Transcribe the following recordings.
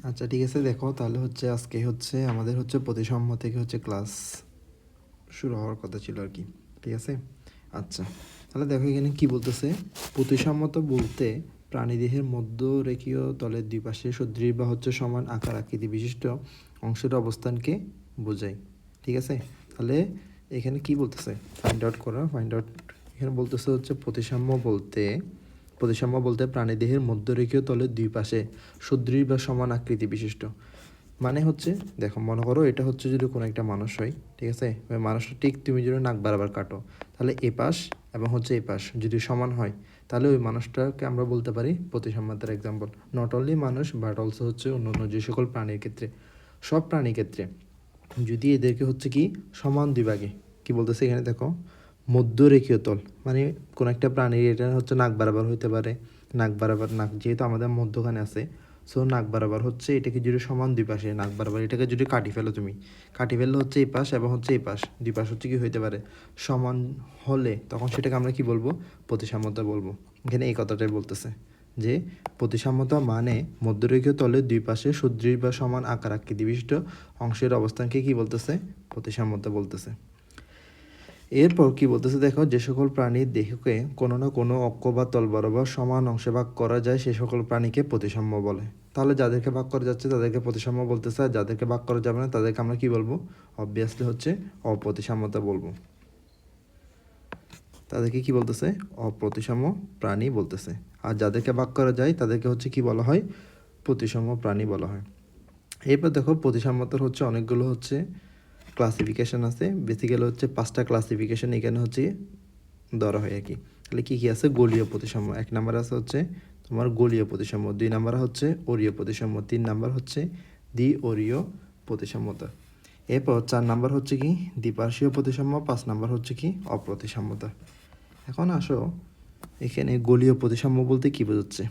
আচ্ছা ঠিক আছে, দেখো তাহলে হচ্ছে আজকে হচ্ছে আমাদের হচ্ছে প্রতিসাম্য থেকে হচ্ছে ক্লাস শুরু হওয়ার কথা ছিল আর কি। ঠিক আছে, আচ্ছা তাহলে দেখো এখানে কি বলতেছে, প্রতিসাম্যতা বলতে প্রাণীদেহের মধ্যরেখীয় তলের দুই পাশে সদৃশ বা হচ্ছে সমান আকার আকৃতি বিশিষ্ট অংশের অবস্থানকে বোঝায়। ঠিক আছে, তাহলে এখানে কি বলতেছে, ফাইন্ড আউট করা, ফাইন্ড আউট। এখানে বলতেছে হচ্ছে প্রতিসাম্য বলতে প্রাণীদেহের মধ্যরেখীয় তলের দুই পাশে সদৃশ বা সমান আকৃতি বিশিষ্ট, মানে হচ্ছে দেখো মনে করো এটা হচ্ছে যদি কোনো একটা মানুষ হয়, ঠিক আছে, ওই মানুষটা ঠিক তুমি যদি নাক বরাবর কাটো, তাহলে এ পাশ এবং হচ্ছে এই পাশ যদি সমান হয়, তাহলে ওই মানুষটাকে আমরা বলতে পারি প্রতিসাম্যতার এক্সাম্পল। নট অনলি মানুষ বাট অলসো হচ্ছে অন্য যে সকল প্রাণীর ক্ষেত্রে, সব প্রাণীর ক্ষেত্রে যদি এদেরকে হচ্ছে কি সমান দুই ভাগে, কি বলতেছে এখানে দেখো, মধ্যরেখীয় তল, মানে কোনো একটা প্রাণীর এটা হচ্ছে নাক বরাবর হইতে পারে, নাক বরাবর, নাক যেহেতু আমাদের মধ্যখানে আছে, সো নাক বরাবর হচ্ছে এটাকে যদি সমান দুই পাশে নাক বরাবর এটাকে যদি কাটি ফেলো, তুমি কাটি ফেললে হচ্ছে এই পাশ এবং হচ্ছে এই পাশ দুই পাশ হচ্ছে কি হইতে পারে সমান হলে, তখন সেটাকে আমরা কি বলবো, প্রতিসাম্যতা বলবো। এখানে এই কথাটাই বলতেছে যে প্রতিসাম্যতা মানে মধ্যরেখীয় তলের দুই পাশে সদৃশ বা সমান আকার আকৃতি বিশিষ্ট অংশের অবস্থানকে কি বলতেছে, প্রতিসাম্যতা বলতেছে। এরপর কি বলতেছে দেখো, যে সকল প্রাণীর দেহকে কোনো না কোনো অক্ষ বা তল বরাবর সমান অংশে ভাগ করা যায় সে সকল প্রাণীকে প্রতিসাম্য বলে। তাহলে যাদেরকে ভাগ করা যাচ্ছে তাদেরকে প্রতিসাম্য বলতেছে, আর যাদেরকে ভাগ করা যাবে না তাদেরকে আমরা কি বলবো, অবভিয়াসলি হচ্ছে অপ্রতিসাম্যতা বলবো। তাদেরকে কি বলতেছে, অপ্রতিসাম্য প্রাণী বলতেছে। আর যাদেরকে ভাগ করা যায় তাদেরকে হচ্ছে কি বলা হয়, প্রতিসাম্য প্রাণী বলা হয়। এরপর দেখো প্রতিসাম্যতার হচ্ছে অনেকগুলো হচ্ছে ক্লাসিফিকেশন আছে, বেসিক্যালি হচ্ছে 5টা ক্লাসিফিকেশন এখানে হচ্ছে ধরা হয় আর কি। তাহলে কী কী আছে, গোলীয় প্রতিসাম্য, 1 নাম্বার আছে হচ্ছে তোমার গোলীয় প্রতিসাম্য, 2 নাম্বার হচ্ছে অরীয় প্রতিসাম্য, 3 নাম্বার হচ্ছে দ্বি অরীয় প্রতিসাম্যতা, এরপর 4 নাম্বার হচ্ছে কি দ্বিপার্শ্বীয় প্রতিসাম্য, 5 নাম্বার হচ্ছে কি অপ্রতিসাম্যতা। এখন আসো এখানে গোলীয় প্রতিসাম্য বলতে কী বোঝাচ্ছে,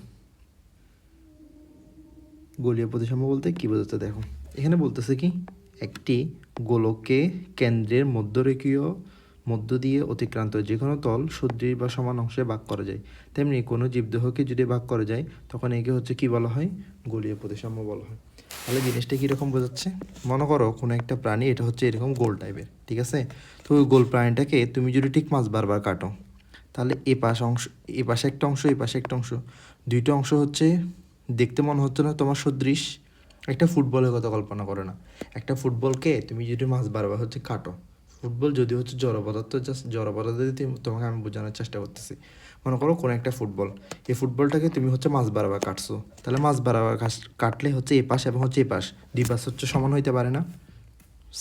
গোলীয় প্রতিসাম্য বলতে কী বোঝাচ্ছে দেখো, এখানে বলতেছে কি একটি গোলককে কেন্দ্রের মধ্য দিয়ে অতিক্রান্ত যে কোনো তল সদৃশ বা সমান অংশে ভাগ করা যায়, তেমনি কোনো জীবদেহকে যদি ভাগ করা যায় তখন একে হচ্ছে কি বলা হয়, গোলীয় প্রতিসাম্য বলা হয়। তাহলে জিনিসটা কীরকম বোঝাচ্ছে, মনে করো কোনো একটা প্রাণী এটা হচ্ছে এরকম গোল টাইপের, ঠিক আছে, তো ওই গোল প্রাণীটাকে তুমি যদি ঠিক মাছ বারবার কাটো, তাহলে এ পাশে একটা অংশ, এই পাশে একটা অংশ, দুইটা অংশ হচ্ছে দেখতে মনে হচ্ছে না তোমার সদৃশ। একটা ফুটবলের কথা কল্পনা করো না, একটা ফুটবলকে তুমি যদি মাছ বারবার হচ্ছে কাটো, ফুটবল যদি হচ্ছে জড় পদার্থ, জাস্ট জড় পদার্থ দিয়ে তোমাকে আমি বোঝানোর চেষ্টা করতেছি। মনে করো কোনো একটা ফুটবল, এই ফুটবলটাকে তুমি হচ্ছে মাছ বারবার কাটছো, তাহলে মাছ বারবার কাটলে হচ্ছে এই পাশ এবং হচ্ছে এই পাশ দুই পাশ হচ্ছে সমান হইতে পারে না,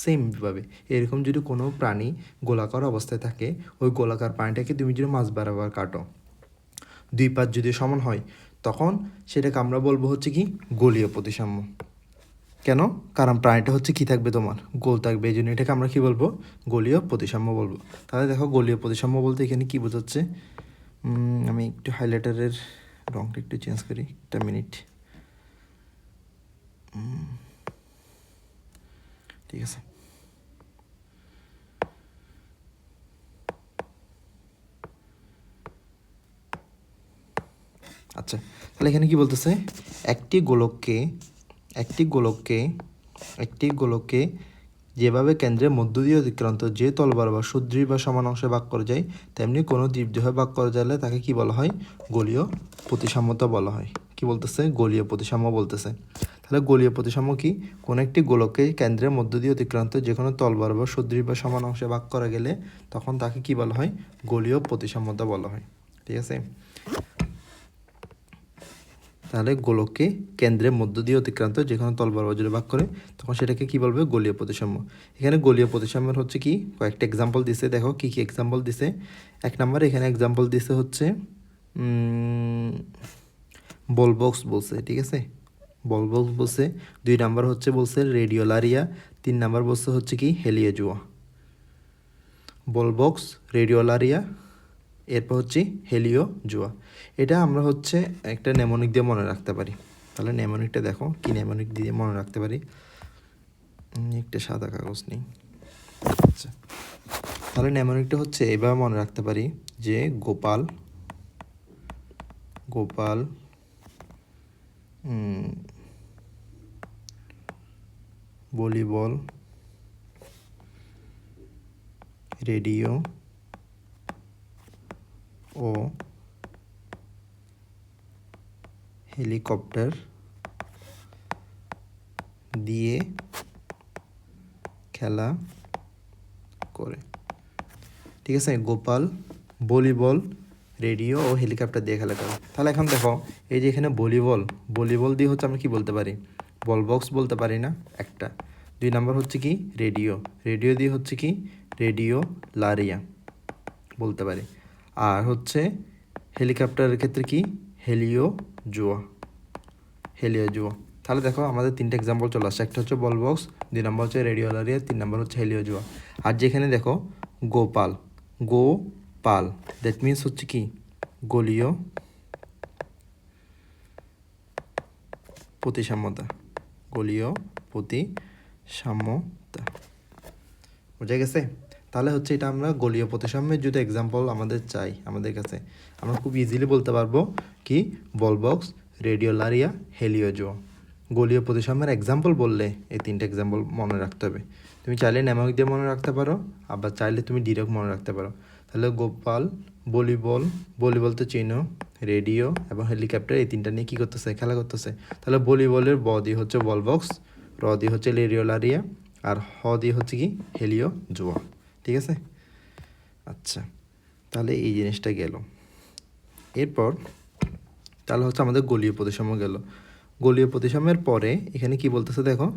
সেমভাবে এরকম যদি কোনো প্রাণী গোলাকার অবস্থায় থাকে, ওই গোলাকার প্রাণীটাকে তুমি যদি মাছ বরাবর কাটো, দুই পাশ যদি সমান হয়, তখন সেটাকে আমরা বলবো হচ্ছে কি গোলীয় প্রতিসাম্য। কেন, কারণ প্রাণীটা হচ্ছে কি থাকবে তোমার, গোল থাকবে, এই জন্য এটাকে আমরা কি বলবো, গোলীয় প্রতিসাম্য বলবো। তাহলে দেখো গোলীয় প্রতিসাম্য বলতে এখানে কি বোঝাচ্ছে, আমি একটু হাইলাইটারের রঙটা একটু চেঞ্জ করি, একটা মিনিট। ঠিক আছে, আচ্ছা তাহলে এখানে কি বলতেছে, একটি গোলককে একটি গোলককে একটি গোলককে যেভাবে কেন্দ্রের মধ্য দিয়ে অতিক্রান্ত যে তল বরাবর সদৃশ বা সমান অংশে ভাগ করা যায়, তেমনি কোনো জীবদেহ ভাগ করা যাইলে তাকে কি বলা হয়, গোলীয় প্রতিসাম্যতা বলা হয়। কি বলতেছে, গোলীয় প্রতিসাম্য বলতেছে। তাহলে গোলীয় প্রতিসাম্য কি, কোনো একটি গোলককে কেন্দ্রের মধ্য দিয়ে অতিক্রান্ত যে কোনো তল বরাবর সদৃশ বা সমান অংশে ভাগ করা গেলে তখন তাকে কি বলা হয়, গোলীয় প্রতিসাম্যতা বলা হয়। ঠিক আছে, তাহলে গোলককে কেন্দ্রের মধ্য দিয়ে অতিক্রান্ত যে কোনো তল বরাবর যদি ভাগ করে তখন সেটাকে কি বলবে, গোলীয় প্রতিসাম্য। এখানে গোলীয় প্রতিসাম্যের হচ্ছে কি কয়েকটা এক্সাম্পল দিছে, দেখো কি কি এক্সাম্পল দিছে। 1 নম্বরে এখানে এক্সাম্পল দিছে হচ্ছে বল বক্স বলছে, ঠিক আছে, বল বক্স বলছে। 2 নাম্বার হচ্ছে বলছে রেডিওলারিয়া, 3 নাম্বার বলছে হচ্ছে কি হেলিওজুয়া। বল বক্স, রেডিওলারিয়া, এরপর হচ্ছে হেলিও জুয়া। এটা আমরা হচ্ছে একটা নেমোনিক দিয়ে মনে রাখতে পারি। তাহলে নেমোনিকটা দেখো কি নেমোনিক দিয়ে মনে রাখতে পারি, একটা সাদা কাগজ নেই। আচ্ছা তাহলে নেমোনিকটা হচ্ছে এভাবে মনে রাখতে পারি যে গোপাল গোপাল ভলিবল, রেডিও ও হেলিকপ্টার দিয়ে খেলা করে। ঠিক আছে, গোপাল ভলিবল, রেডিও ও হেলিকপ্টার দিয়ে খেলা করে। তাহলে এখন দেখো, এই যে এখানে ভলিবল দিয়ে হচ্ছে আমরা কি বলতে পারি, বল বক্স বলতে পারি না একটা। 2 নাম্বার হচ্ছে কি রেডিও দিয়ে হচ্ছে কি রেডিও লারিয়া বলতে পারি। আর হচ্ছে হেলিকপ্টারের ক্ষেত্রে কি হেলিও জুয়া। তাহলে দেখো আমাদের 3টে এক্সাম্পল চলে আসছে। একটা হচ্ছে বল বক্স, 2 নাম্বার হচ্ছে রেডিও লারিয়া, 3 নাম্বার হচ্ছে হেলিও জুয়া। আর যেখানে দেখো গোপাল দ্যাট মিনস হচ্ছে কি গোলীয় প্রতিসাম্যতা। বোঝা গেছে? তাহলে হচ্ছে এটা আমরা গোলীয় প্রতিসাম্যের যদি এক্সাম্পল আমাদের চাই আমাদের কাছে, আমরা খুব ইজিলি বলতে পারবো কি বল বক্স, রেডিও লারিয়া, হেলিও জুয়া। গোলীয় প্রতিসাম্যের এক্সাম্পল বললে এই 3টে এক্সাম্পল মনে রাখতে হবে। তুমি চাইলে ন্যামক দিয়ে মনে রাখতে পারো, আবার চাইলে তুমি ডিরেক্ট মনে রাখতে পারো। তাহলে গোপাল ভলিবল তো চিনো, রেডিও এবং হেলিকপ্টার, এই 3টা নিয়ে কী করতেছে, খেলা করতেছে। তাহলে ভলিবলের ব দিয়ে হচ্ছে বল বক্স, র দিয়ে হচ্ছে রেডিও লারিয়া, আর হ দিয়ে হচ্ছে কি হেলিও জুয়া। ঠিক আছে, আচ্ছা, তাহলে এই জিনিসটা গেল। এরপর তাহলে হচ্ছে আমাদের গলীয় প্রতিসাম্য গেল। গলীয় প্রতিসাম্যের পরে এখানে কি বলতেছে দেখো,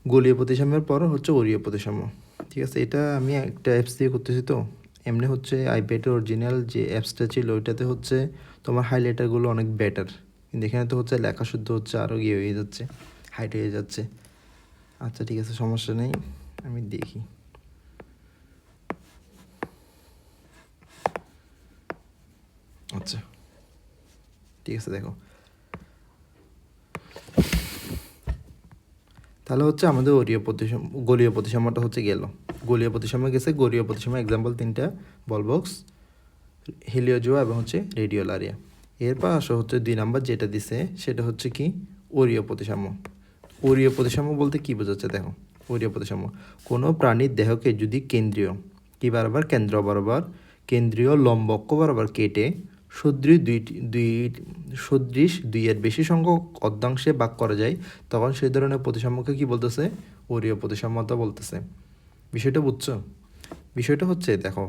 গলীয় প্রতিসাম্যের পর হচ্ছে অরীয় প্রতিসাম্য। ঠিক আছে, এটা আমি একটা অ্যাপস দিয়ে করতেছি, তো এমনি হচ্ছে আইপ্যাডের অরিজিনাল যে অ্যাপসটা ছিল ওইটাতে হচ্ছে তোমার হাইলাইটারগুলো অনেক বেটার, কিন্তু এখানে তো হচ্ছে লেখা শুদ্ধ হচ্ছে আরও ইয়ে হয়ে যাচ্ছে, হাইট হয়ে যাচ্ছে। আচ্ছা ঠিক আছে, সমস্যা নেই, আমি দেখি। আচ্ছা ঠিক আছে, দেখো তাহলে হচ্ছে আমাদের গলীয় প্রতিসাম্যটা হচ্ছে গেল। গলীয় প্রতিসাম্য গেছে, গলীয় প্রতিসাম্য এক্সাম্পল 3টা, বল বক্স, হেলিও জুয়া এবং হচ্ছে রেডিও লারিয়া। এরপর আসো হচ্ছে 2 নাম্বার যেটা দিছে সেটা হচ্ছে কি অরীয় প্রতিসাম্য। অরীয় প্রতিসাম্য বলতে কি বোঝাচ্ছে দেখো, অরীয় প্রতিসাম্য কোনো প্রাণীর দেহকে যদি কেন্দ্রীয় কেন্দ্রীয় লম্ব অক্ষ বরাবর কেটে সদৃশ দুইয়ের বেশি সংখ্যক অর্ধাংশে ভাগ করা যায়, তখন সেই ধরনের প্রতিসাম্যকে কি বলতেছে, অরীয় প্রতিসাম্যতা বলতেছে। বিষয়টা বুঝছো? বিষয়টা হচ্ছে দেখো,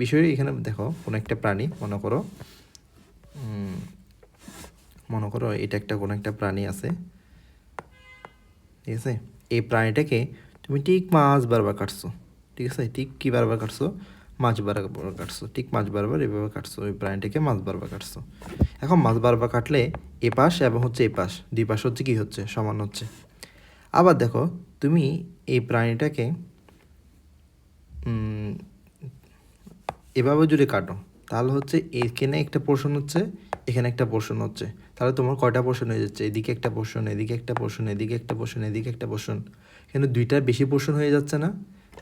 বিষয় এখানে দেখো, কোনো একটা প্রাণী মনে করো এটা কোনো একটা প্রাণী আছে, ঠিক আছে। এই প্রাণীটাকে তুমি ঠিক মাছ বারবার কাটছো, ঠিক আছে, ঠিক কী বারবার কাটছো, মাছ বারবার কাটছো, ঠিক মাছ বারবার এভাবে কাটছো, ওই প্রাণীটাকে মাছ বারবার কাটছো। এখন মাছ বারবার কাটলে এ পাশ এবং হচ্ছে এই পাশ, দুই পাশ হচ্ছে কী হচ্ছে, সমান হচ্ছে। আবার দেখো তুমি এই প্রাণীটাকে এভাবে যদি কাটো, তাহলে হচ্ছে এখানে একটা পোর্শন হচ্ছে, এখানে একটা পোর্শন হচ্ছে, তাহলে তোমার কয়টা পোর্শন হয়ে যাচ্ছে, এদিকে একটা পোর্শন, এদিকে একটা পোর্শন, এদিকে একটা পোর্শন, এদিকে একটা পোর্শন, এখানে 2টার বেশি পোর্শন হয়ে যাচ্ছে না?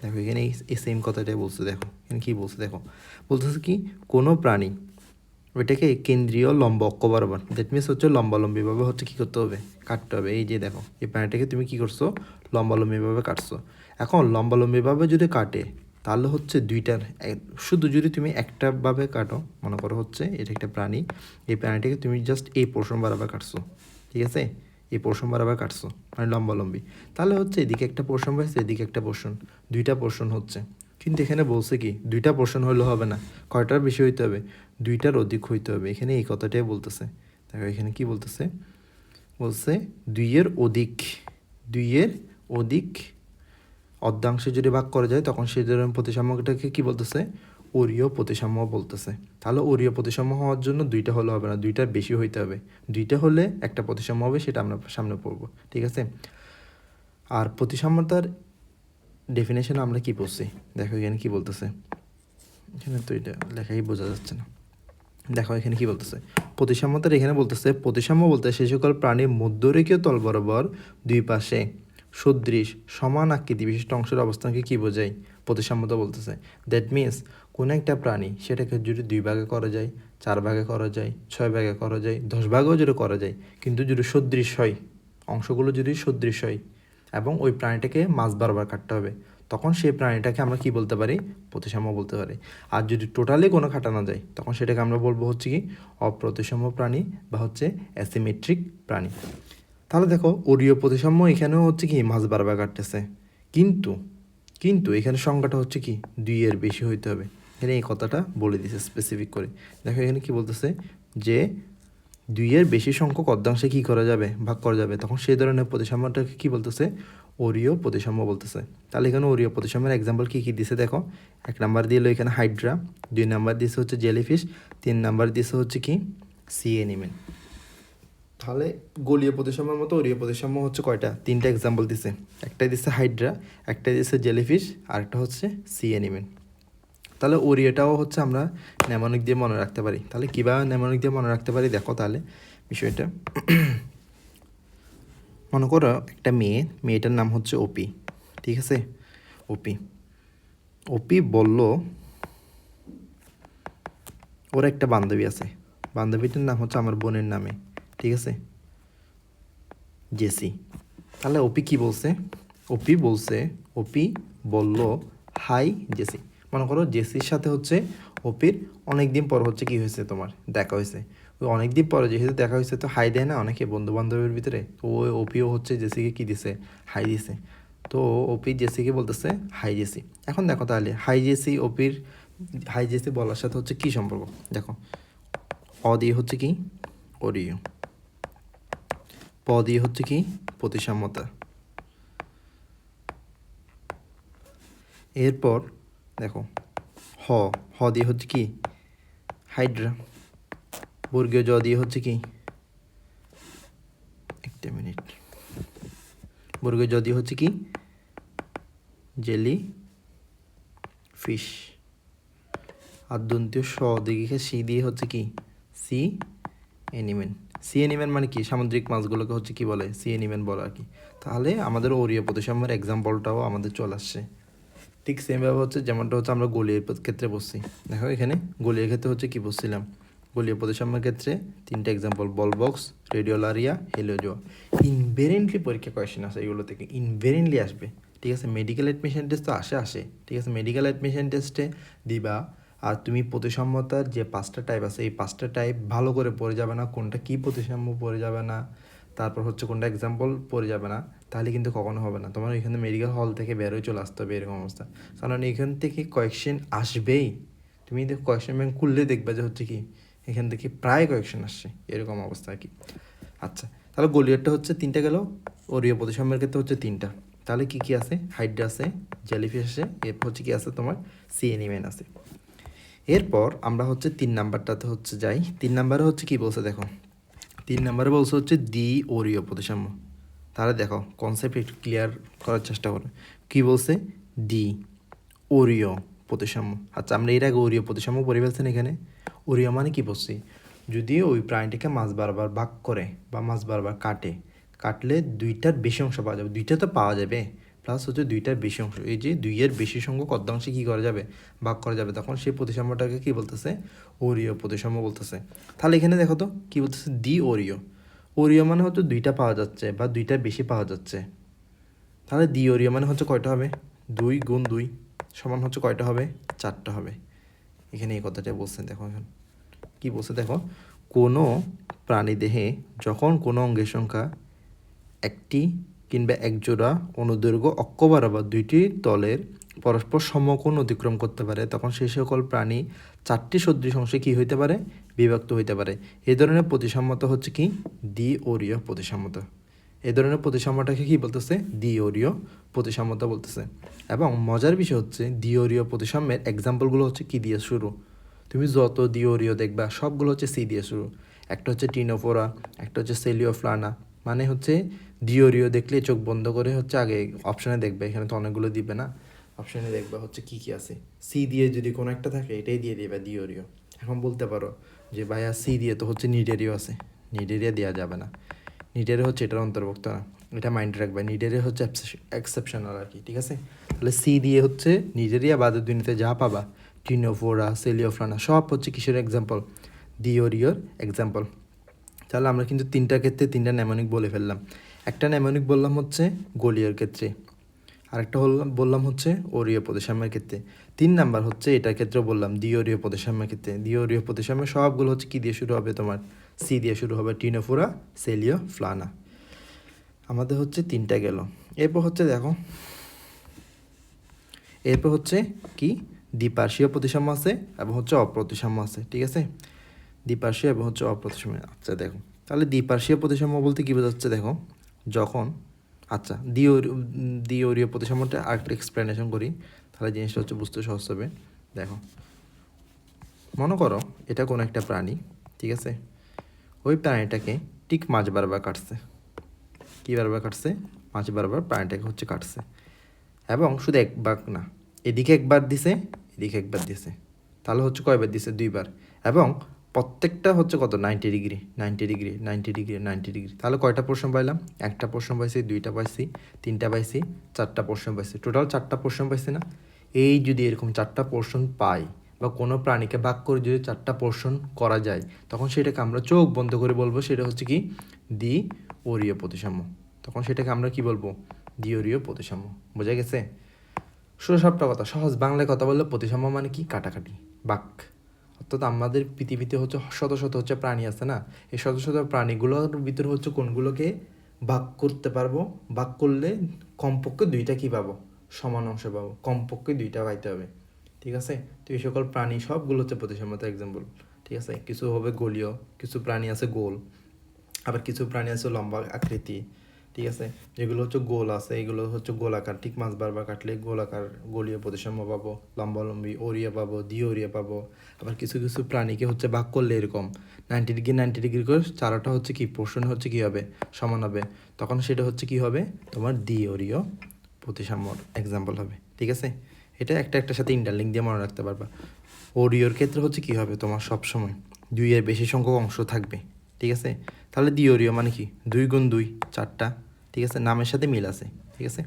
দেখো এখানে এই সেম কথাটাই বলছে, দেখো এখানে কী বলছে, দেখো বলতেছে কি কোনো প্রাণী ওইটাকে কেন্দ্রীয় লম্ব অক্ষ বরাবর, দ্যাট মিনস হচ্ছে লম্বালম্বিভাবে হচ্ছে কী করতে হবে, কাটতে হবে। এই যে দেখো এই প্রাণীটাকে তুমি কী করছো, লম্বালম্বিভাবে কাটছো। এখন লম্বালম্বিভাবে যদি কাটে তাহলে হচ্ছে 2টার শুধু যদি তুমি একটাভাবে কাটো, মনে করো হচ্ছে এটা একটা প্রাণী, এই প্রাণীটাকে তুমি জাস্ট এই পোর্শন বরাবর কাটছো, ঠিক আছে, এই পোর্শন বরাবর কাটছো মানে লম্বালম্বি, তাহলে হচ্ছে এদিকে একটা পোর্শন হয়েছে, এদিকে একটা পোর্শন, 2টা পোর্শন হচ্ছে। কিন্তু এখানে বলছে কি 2টা পোর্শন হলে হবে না, কয়টার বেশি হইতে হবে, 2টার অধিক হইতে হবে। এখানে এই কথাটাই বলতেছে, দেখো এখানে কি বলতেছে, বলছে 2-এর অধিক অর্ধাংশে যদি ভাগ করা যায় তখন সেই ধরনের প্রতিসাম্যটাকে কি বলতেছে, অরীয় প্রতিসাম্য বলতেছে। তাহলে অরীয় প্রতিসাম্য হওয়ার জন্য 2টা হলে হবে না, 2টার বেশি হইতে হবে, 2টা হলে একটা প্রতিসাম্য হবে, সেটা আমরা সামনে পড়বো, ঠিক আছে। আর প্রতিসাম্যতার ডেফিনেশন আমরা কি পড়ছি, দেখো এখানে কি বলতেছে, এখানে তো এটা লেখাই বোঝা যাচ্ছে না। দেখো এখানে কি বলতেছে, প্রতিসাম্যতার এখানে বলতেছে প্রতিসাম্য বলতে সেই সকল প্রাণীর মধ্যরেখীয় তল বরাবর দুই পাশে সদৃশ সমান আকৃতি বিশিষ্ট অংশের অবস্থানকে কী বোঝায়, প্রতিসাম্যতা বলতেছে। দ্যাট মিনস কোনো একটা প্রাণী সেটাকে যদি 2 ভাগে করা যায়, 4 ভাগে করা যায়, 6 ভাগে করা যায়, 10 ভাগেও যদি করা যায়, কিন্তু যদি সদৃশ হয়, অংশগুলো যদি সদৃশ হয়, এবং ওই প্রাণীটাকে মাছ বারবার কাটতে হবে, তখন সেই প্রাণীটাকে আমরা কি বলতে পারি? প্রতিসাম্য বলতে পারি। আর যদি টোটালি কোনো কাটানো যায় তখন সেটাকে আমরা বলবো হচ্ছে কি অপ্রতিসাম্য প্রাণী বা হচ্ছে অ্যাসিমেট্রিক প্রাণী। তাহলে দেখো ওরীয় প্রতিসাম্য এখানেও হচ্ছে কি মাছ বারবার কাটতেছে, কিন্তু কিন্তু এখানে সংখ্যাটা হচ্ছে কি 2-এর বেশি হইতে হবে। এখানে এই কথাটা বলে দিছে স্পেসিফিক করে। দেখো এখানে কি বলতেছে যে 2-এর বেশি সংখ্যক অর্ধাংশে কী করা যাবে? ভাগ করা যাবে। তখন সেই ধরনের প্রতিসাম্যটাকে কী বলতেছে? ওরীয় প্রতিসাম্য বলতেছে। তাহলে এখানে ওরীয় প্রতিসাম্যের এক্সাম্পল কী কী দিছে দেখো। 1 নাম্বার দিল এখানে হাইড্রা, 2 নাম্বার দিছে হচ্ছে জেলিফিশ, 3 নাম্বার দিছে হচ্ছে কি সি অ্যানিমেল। তাহলে গলীয় প্রতিসাম্যের মতো ওরীয় প্রতিসাম্য হচ্ছে কয়টা? 3টা এক্সাম্পল দিছে। একটাই দিছে হাইড্রা, একটাই দিছে জেলিফিশ, আর একটা হচ্ছে সি অ্যানিমেল। তাহলে ওরীয়টাও হচ্ছে আমরা নেমোনিক দিয়ে মনে রাখতে পারি। তাহলে কীভাবে নেমোনিক দিয়ে মনে রাখতে পারি দেখো তাহলে বিষয়টা। মনে করো একটা মেয়েটার নাম হচ্ছে ওপি, ঠিক আছে? ওপি বলল ওর একটা বান্ধবী আছে, বান্ধবীটার নাম হচ্ছে আমার বোনের নামে, ঠিক আছে, জেসি। তাহলে ওপি কি বলছে? ওপি বলল হাই জেসি। মনে করো জেসির সাথে হচ্ছে ওপির অনেক দিন পর হচ্ছে কি হয়েছে, তোমার দেখা হয়েছে। ওই অনেক দিন পরে যেহেতু দেখা হয়েছে তো হাই দেয় না অনেকে বন্ধু বান্ধবের ভিতরে, তো ওই ওপিও হচ্ছে জেসিকে কি দিছে? হাই দিছে। তো ওপি জেসিকে বলতেছে হাই জেসি। এখন দেখো তাহলে হাই জেসি বলার সাথে হচ্ছে কি সম্পর্ক দেখো। অ দিয়ে হচ্ছে কি ওরীয়, প দিয়ে হচ্ছে কি প্রতিসাম্যতা, এরপর দেখো হ দিয়ে হচ্ছে কি হাইড্রা, বর্গীয় জ দিয়ে হচ্ছে কি একটা মিনিট, বর্গীয় জ দিয়ে হচ্ছে কি জেলি ফিশ, আর দন্তীয় স দিকে সি দিয়ে হচ্ছে কি সি অ্যানিমেল। সি অ্যানিমেল মানে কি? সামুদ্রিক মাছগুলোকে হচ্ছে কি বলে? সি অ্যানিমেল বলে আর কি। তাহলে আমাদের ওরীয় প্রতিসাম্যের এক্সাম্পলটাও আমাদের চলে আসছে। ঠিক সেমভাবে হচ্ছে যেমনটা হচ্ছে আমরা গলীয় ক্ষেত্রে বসছি। দেখো এখানে গলীয় ক্ষেত্রে হচ্ছে কি বসছিলাম? গলীয় প্রতিসাম্যের ক্ষেত্রে 3টা এক্সাম্পল, বল বক্স, রেডিওলারিয়া, হেলিওজোয়া। ইনভেরেন্টলি পরীক্ষা কোয়েশ্চেন আসে এগুলো থেকে, ইনভেরেন্টলি আসবে, ঠিক আছে? মেডিকেল অ্যাডমিশন টেস্ট তো আসে, ঠিক আছে? মেডিকেল অ্যাডমিশন টেস্টে দিবা। আর তুমি প্রতিসাম্যতার যে 5টা টাইপ আছে এই 5টা টাইপ ভালো করে পড়ে যাবে না, কোনটা কী প্রতিসাম্য পড়ে যাবে না, তারপর হচ্ছে কোনটা এক্সাম্পল পড়ে যাবে না, তাহলে কিন্তু কখনো হবে না। তোমার এখানে মেডিকেল হল থেকে বেরোয় চলে আসতে হবে এরকম অবস্থা। কারণ এখান থেকে কোয়েশ্চেন আসবেই। তুমি দেখো কোয়েশ্চেন ব্যাংক খুললে দেখবে যে হচ্ছে কি এখান থেকে প্রায় কোয়েশ্চেন আসছে, এরকম অবস্থা আর কি। আচ্ছা, তাহলে গলীয়রটা হচ্ছে 3টা গেল, ওরীয় প্রতিসাম্যের ক্ষেত্রে হচ্ছে 3টা। তাহলে কি কি আছে? হাইড্রা আছে, জেলিফিশ আছে, এরপর হচ্ছে কি আছে তোমার সি অ্যানিমেল আছে। এরপর আমরা হচ্ছে 3 নাম্বারটাতে হচ্ছে যাই। 3 নাম্বারে হচ্ছে কি বলছে দেখো। 3 নাম্বারে বলছে হচ্ছে দ্বি ওরীয় প্রতিসাম্য। তাহলে দেখো কনসেপ্ট একটু ক্লিয়ার করার চেষ্টা করো। কী বলছে? দ্বি ওরীয় প্রতিসাম্য। আচ্ছা, আমরা এর আগে ওরীয় প্রতিসাম্য পড়ে ফেলছেন। এখানে ওরীয় মানে কি বলছি? যদি ওই প্রাণীটাকে মাছ বারবার ভাগ করে বা মাছ বারবার কাটলে 2টার বেশি অংশ পাওয়া যাবে। 2টা তো পাওয়া যাবে, প্লাস হচ্ছে 2টার বেশি অংশ, এই যে 2-এর বেশি সংখ্যক অর্ধাংশে কী করা যাবে? ভাগ করা যাবে। তখন সেই প্রতিসাম্যটাকে কী বলতেছে? ওরীয় প্রতিসাম্য বলতেছে। তাহলে এখানে দেখো তো কী বলতেছে? দ্বি ওরীয় মানে হচ্ছে 2টা পাওয়া যাচ্ছে বা 2টার বেশি পাওয়া যাচ্ছে। তাহলে দ্বি ওরীয় মানে হচ্ছে কয়টা হবে? 2 গুণ 2 সমান হচ্ছে কয়টা হবে? 4টা হবে। এখানে এই কথাটা বলছেন। দেখো এখন কী বলছে দেখো, কোনো প্রাণীদেহে যখন কোনো অঙ্গের সংখ্যা 1টি কিংবা 1 জোড়া অনুদৈর্ঘ্য অক্ষ বরাবর 2টি তলের পরস্পর সমকোণ অতিক্রম করতে পারে তখন সেই সকল প্রাণী 4টি সদৃশ অংশে কী হইতে পারে? বিভক্ত হইতে পারে। এই ধরনের প্রতিসাম্যতা হচ্ছে কি দ্বি ওরীয় প্রতিসাম্যতা। এই ধরনের প্রতিসাম্যটাকে কী বলতেছে? দ্বি ওরীয় প্রতিসাম্যতা বলতেছে। এবং মজার বিষয় হচ্ছে দ্বি ওরীয় প্রতিসাম্যের এক্সাম্পলগুলো হচ্ছে কী দিয়ে শুরু? তুমি যত দ্বি ওরীয় দেখবা সবগুলো হচ্ছে সি দিয়ে শুরু। একটা হচ্ছে টিনোফোরা, একটা হচ্ছে সেলিওফ্লানা, মানে হচ্ছে দ্বি ওরীয় দেখলে চোখ বন্ধ করে হচ্ছে আগে অপশানে দেখবে। এখানে তো অনেকগুলো দিবে না, অপশানে দেখবা হচ্ছে কী কী আছে। সি দিয়ে যদি কোনো একটা থাকে এটাই দিয়ে দিবে দ্বি ওরীয়। এখন বলতে পারো যে ভাইয়া সি দিয়ে তো হচ্ছে নিডেরিও আছে, নিডেরিয়া দেওয়া যাবে না, নিডেরে হচ্ছে এটার অন্তর্ভুক্ত না, এটা মাইন্ডে রাখবে। নিডেরে হচ্ছে এক্সেপশনাল আর কি, ঠিক আছে? তাহলে সি দিয়ে হচ্ছে নিডেরিয়া বাদের দুনিতে যা পাবা, টিনোফোরা, সেলিওফ্লানা সব হচ্ছে কিসের এক্সাম্পল? দ্বি ওরীয়র এক্সাম্পল। তাহলে আমরা কিন্তু 3টা ক্ষেত্রে 3টা নেমোনিক বলে ফেললাম। একটা নেমোনিক বললাম হচ্ছে গোলীয়র ক্ষেত্রে, আরেকটা বললাম হচ্ছে অরীয় প্রতিসাম্যের ক্ষেত্রে। 3 নাম্বার হচ্ছে এটার ক্ষেত্রেও বললাম দ্বিঅরীয় প্রতিসাম্যের ক্ষেত্রে। দ্বিঅরীয় প্রতিসাম্য সবগুলো হচ্ছে কী দিয়ে শুরু হবে, তোমার সি দিয়ে শুরু হবে, টিনোফোরা, সেলিও, ফ্লানা। আমাদের হচ্ছে 3টা গেল। এরপর হচ্ছে দেখো, এরপর হচ্ছে কি দ্বিপার্শ্বীয় প্রতিসাম্য আছে এবং হচ্ছে অপ্রতিসাম্য আছে, ঠিক আছে? দ্বিপার্শ্বীয় এবং হচ্ছে অপ্রতিসাম্য। আচ্ছা দেখো, তাহলে দ্বিপার্শ্বীয় প্রতিসাম্য বলতে কী বোঝাচ্ছে দেখো, যখন আচ্ছা দ্বিঅরীয় প্রতিসাম্যটা আরেকটু এক্সপ্লেনেশন করি, তাহলে জিনিসটা হচ্ছে বুঝতে সহজ হবে। দেখো, মনে করো এটা কোনো একটা প্রাণী, ঠিক আছে? ওই প্রাণীটাকে ঠিক মাঝ বরাবর কাটছে। কী বরাবর কাটছে? মাঝ বরাবর প্রাণীটাকে হচ্ছে কাটছে, এবং শুধু একবার না, এদিকে একবার দিছে, এদিকে একবার দিছে, তাহলে হচ্ছে কয়বার দিছে? 2বার। এবং প্রত্যেকটা হচ্ছে কত? 90 ডিগ্রি, 90 ডিগ্রি, 90 ডিগ্রি, 90 ডিগ্রি। তাহলে কয়টা পোর্শন পাইলাম? একটা পোর্শন পাইছি, 2টা পাইছি, 3টা পাইছি, 4টা পোর্শন পাইছি, টোটাল 4টা পোর্শন পাইছি না? এই যদি এরকম 4টা পোর্শন পাই, বা কোনো প্রাণীকে ভাগ করে যদি 4টা পোর্শন করা যায়, তখন সেটাকে আমরা চোখ বন্ধ করে বলবো সেটা হচ্ছে কি দ্বিঅরীয় প্রতিসাম্য। তখন সেটাকে আমরা কি বলবো? দ্বিঅরীয় প্রতিসাম্য। বোঝা গেছে? সবটা কথা সহজ বাংলায় কথা বললে প্রতিসাম্য মানে কি? কাটাকাটি, বাক। অর্থাৎ আমাদের পৃথিবীতে হচ্ছে শত শত হচ্ছে প্রাণী আছে না, এই শত শত প্রাণীগুলোর ভিতরে হচ্ছে কোনগুলোকে ভাগ করতে পারবো, ভাগ করলে কমপক্ষে 2টা কী পাবো? সমান অংশ পাবো, কমপক্ষে 2টা পাইতে হবে, ঠিক আছে? তো এই সকল প্রাণী সবগুলো হচ্ছে প্রতিসাম্যতা এক্সাম্পল, ঠিক আছে? কিছু হবে গোলীয়, কিছু প্রাণী আছে গোল, আবার কিছু প্রাণী আছে লম্বা আকৃতি, ঠিক আছে? যেগুলো হচ্ছে গোল আছে এগুলো হচ্ছে গোলাকার, ঠিক মাছ বারবার কাটলে গোলাকার গোলীয় প্রতিসাম্য পাবো, লম্বালম্বি অরীয় পাবো, দ্বিঅরীয় পাবো। আবার কিছু কিছু প্রাণীকে হচ্ছে ভাগ করলে এরকম 90 ডিগ্রি 90 ডিগ্রি করে চারোটা হচ্ছে কি পোর্শন হচ্ছে কী হবে? সমান হবে, তখন সেটা হচ্ছে কি হবে? তোমার দ্বিঅরীয় প্রতিসাম্যর এক্সাম্পল হবে, ঠিক আছে? এটা একটা একটার সাথে ইন্টারলিঙ্ক দিয়ে মনে রাখতে পারবা। অরীয়র ক্ষেত্রে হচ্ছে কী হবে? তোমার সবসময় 2-এর বেশি সংখ্যক অংশ থাকবে, ঠিক আছে? তাহলে দ্বিঅরীয় মানে কি? 2 গুণ 2 4টা, ঠিক আছে? নামের সাথে মিল আছে, ঠিক আছে?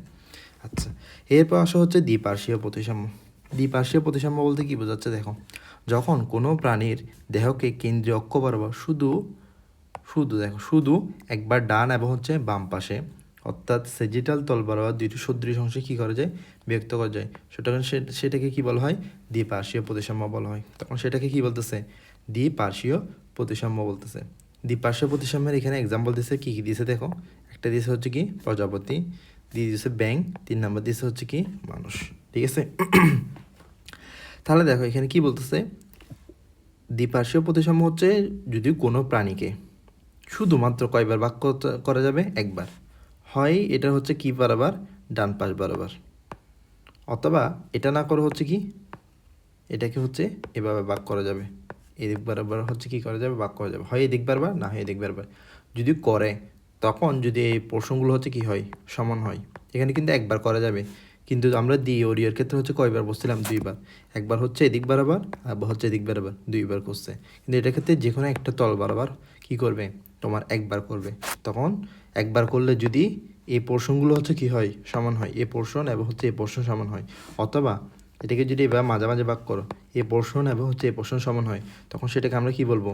আচ্ছা, এরপর আসা হচ্ছে দ্বিপার্শ্বীয় প্রতিসাম্য। দ্বিপার্শ্বীয় প্রতিসাম্য বলতে কী বোঝাচ্ছে দেখো, যখন কোনো প্রাণীর দেহকে কেন্দ্রীয় অক্ষ বরাবর শুধু একবার ডান এবং হচ্ছে বাম পাশে, অর্থাৎ সেজিটাল তল বরাবর 2টি সদৃশ অংশে কী করা যায়? ব্যক্ত করা যায়, সেটাকে কী বলা হয়? দ্বিপার্শ্বীয় প্রতিসাম্য বলা হয়। তখন সেটাকে কী বলতেছে? দ্বিপার্শ্বীয় প্রতিসাম্য বলতেছে। দ্বিপার্শ্বীয় প্রতিসাম্যের এখানে এক্সাম্পল দিছে, কী কী দিছে দেখো। একটা দিছে হচ্ছে কি প্রজাপতি, দিয়ে দিছে ব্যাঙ, 3 নাম্বার দিছে হচ্ছে কি মানুষ, ঠিক আছে? তাহলে দেখো এখানে কি বলতেছে, দ্বিপার্শ্বীয় প্রতিসাম্য হচ্ছে যদি কোনো প্রাণীকে শুধুমাত্র কয়বার ভাগ করা যাবে? একবার। হয় এটা হচ্ছে কি বরাবর? ডান পাশ বরাবর, অথবা এটা না করে হচ্ছে কি এটাকে হচ্ছে এভাবে ভাগ করা যাবে, এদিক বরাবর হচ্ছে কি করা যাবে? ভাগ করা যাবে, হয় এদিক বারবার, না হয় এদিক বারবার। যদি করে, তখন যদি এই পোর্শনগুলো হচ্ছে কি হয়? সমান হয়। এখানে কিন্তু একবার করা যাবে, কিন্তু আমরা দ্বিঅরীয়ের ক্ষেত্রে হচ্ছে কয়বার বসছিলাম? 2বার। একবার হচ্ছে এদিক বরাবর, আবার হচ্ছে এদিক বরাবর, 2বার করছে। কিন্তু এটার ক্ষেত্রে যে কোনো একটা তল বরাবর কী করবে? তোমার একবার করবে। তখন একবার করলে যদি এই পোর্শনগুলো হচ্ছে কি হয়? সমান হয়, এ পোর্শন এবং হচ্ছে এই পোর্শন সমান হয়। অথবা এটাকে যদি এবার মাঝামাঝি ভাগ করো, এ পোর্শন এবং হচ্ছে এ পোর্শন সমান হয়, তখন সেটাকে আমরা কি বলবো?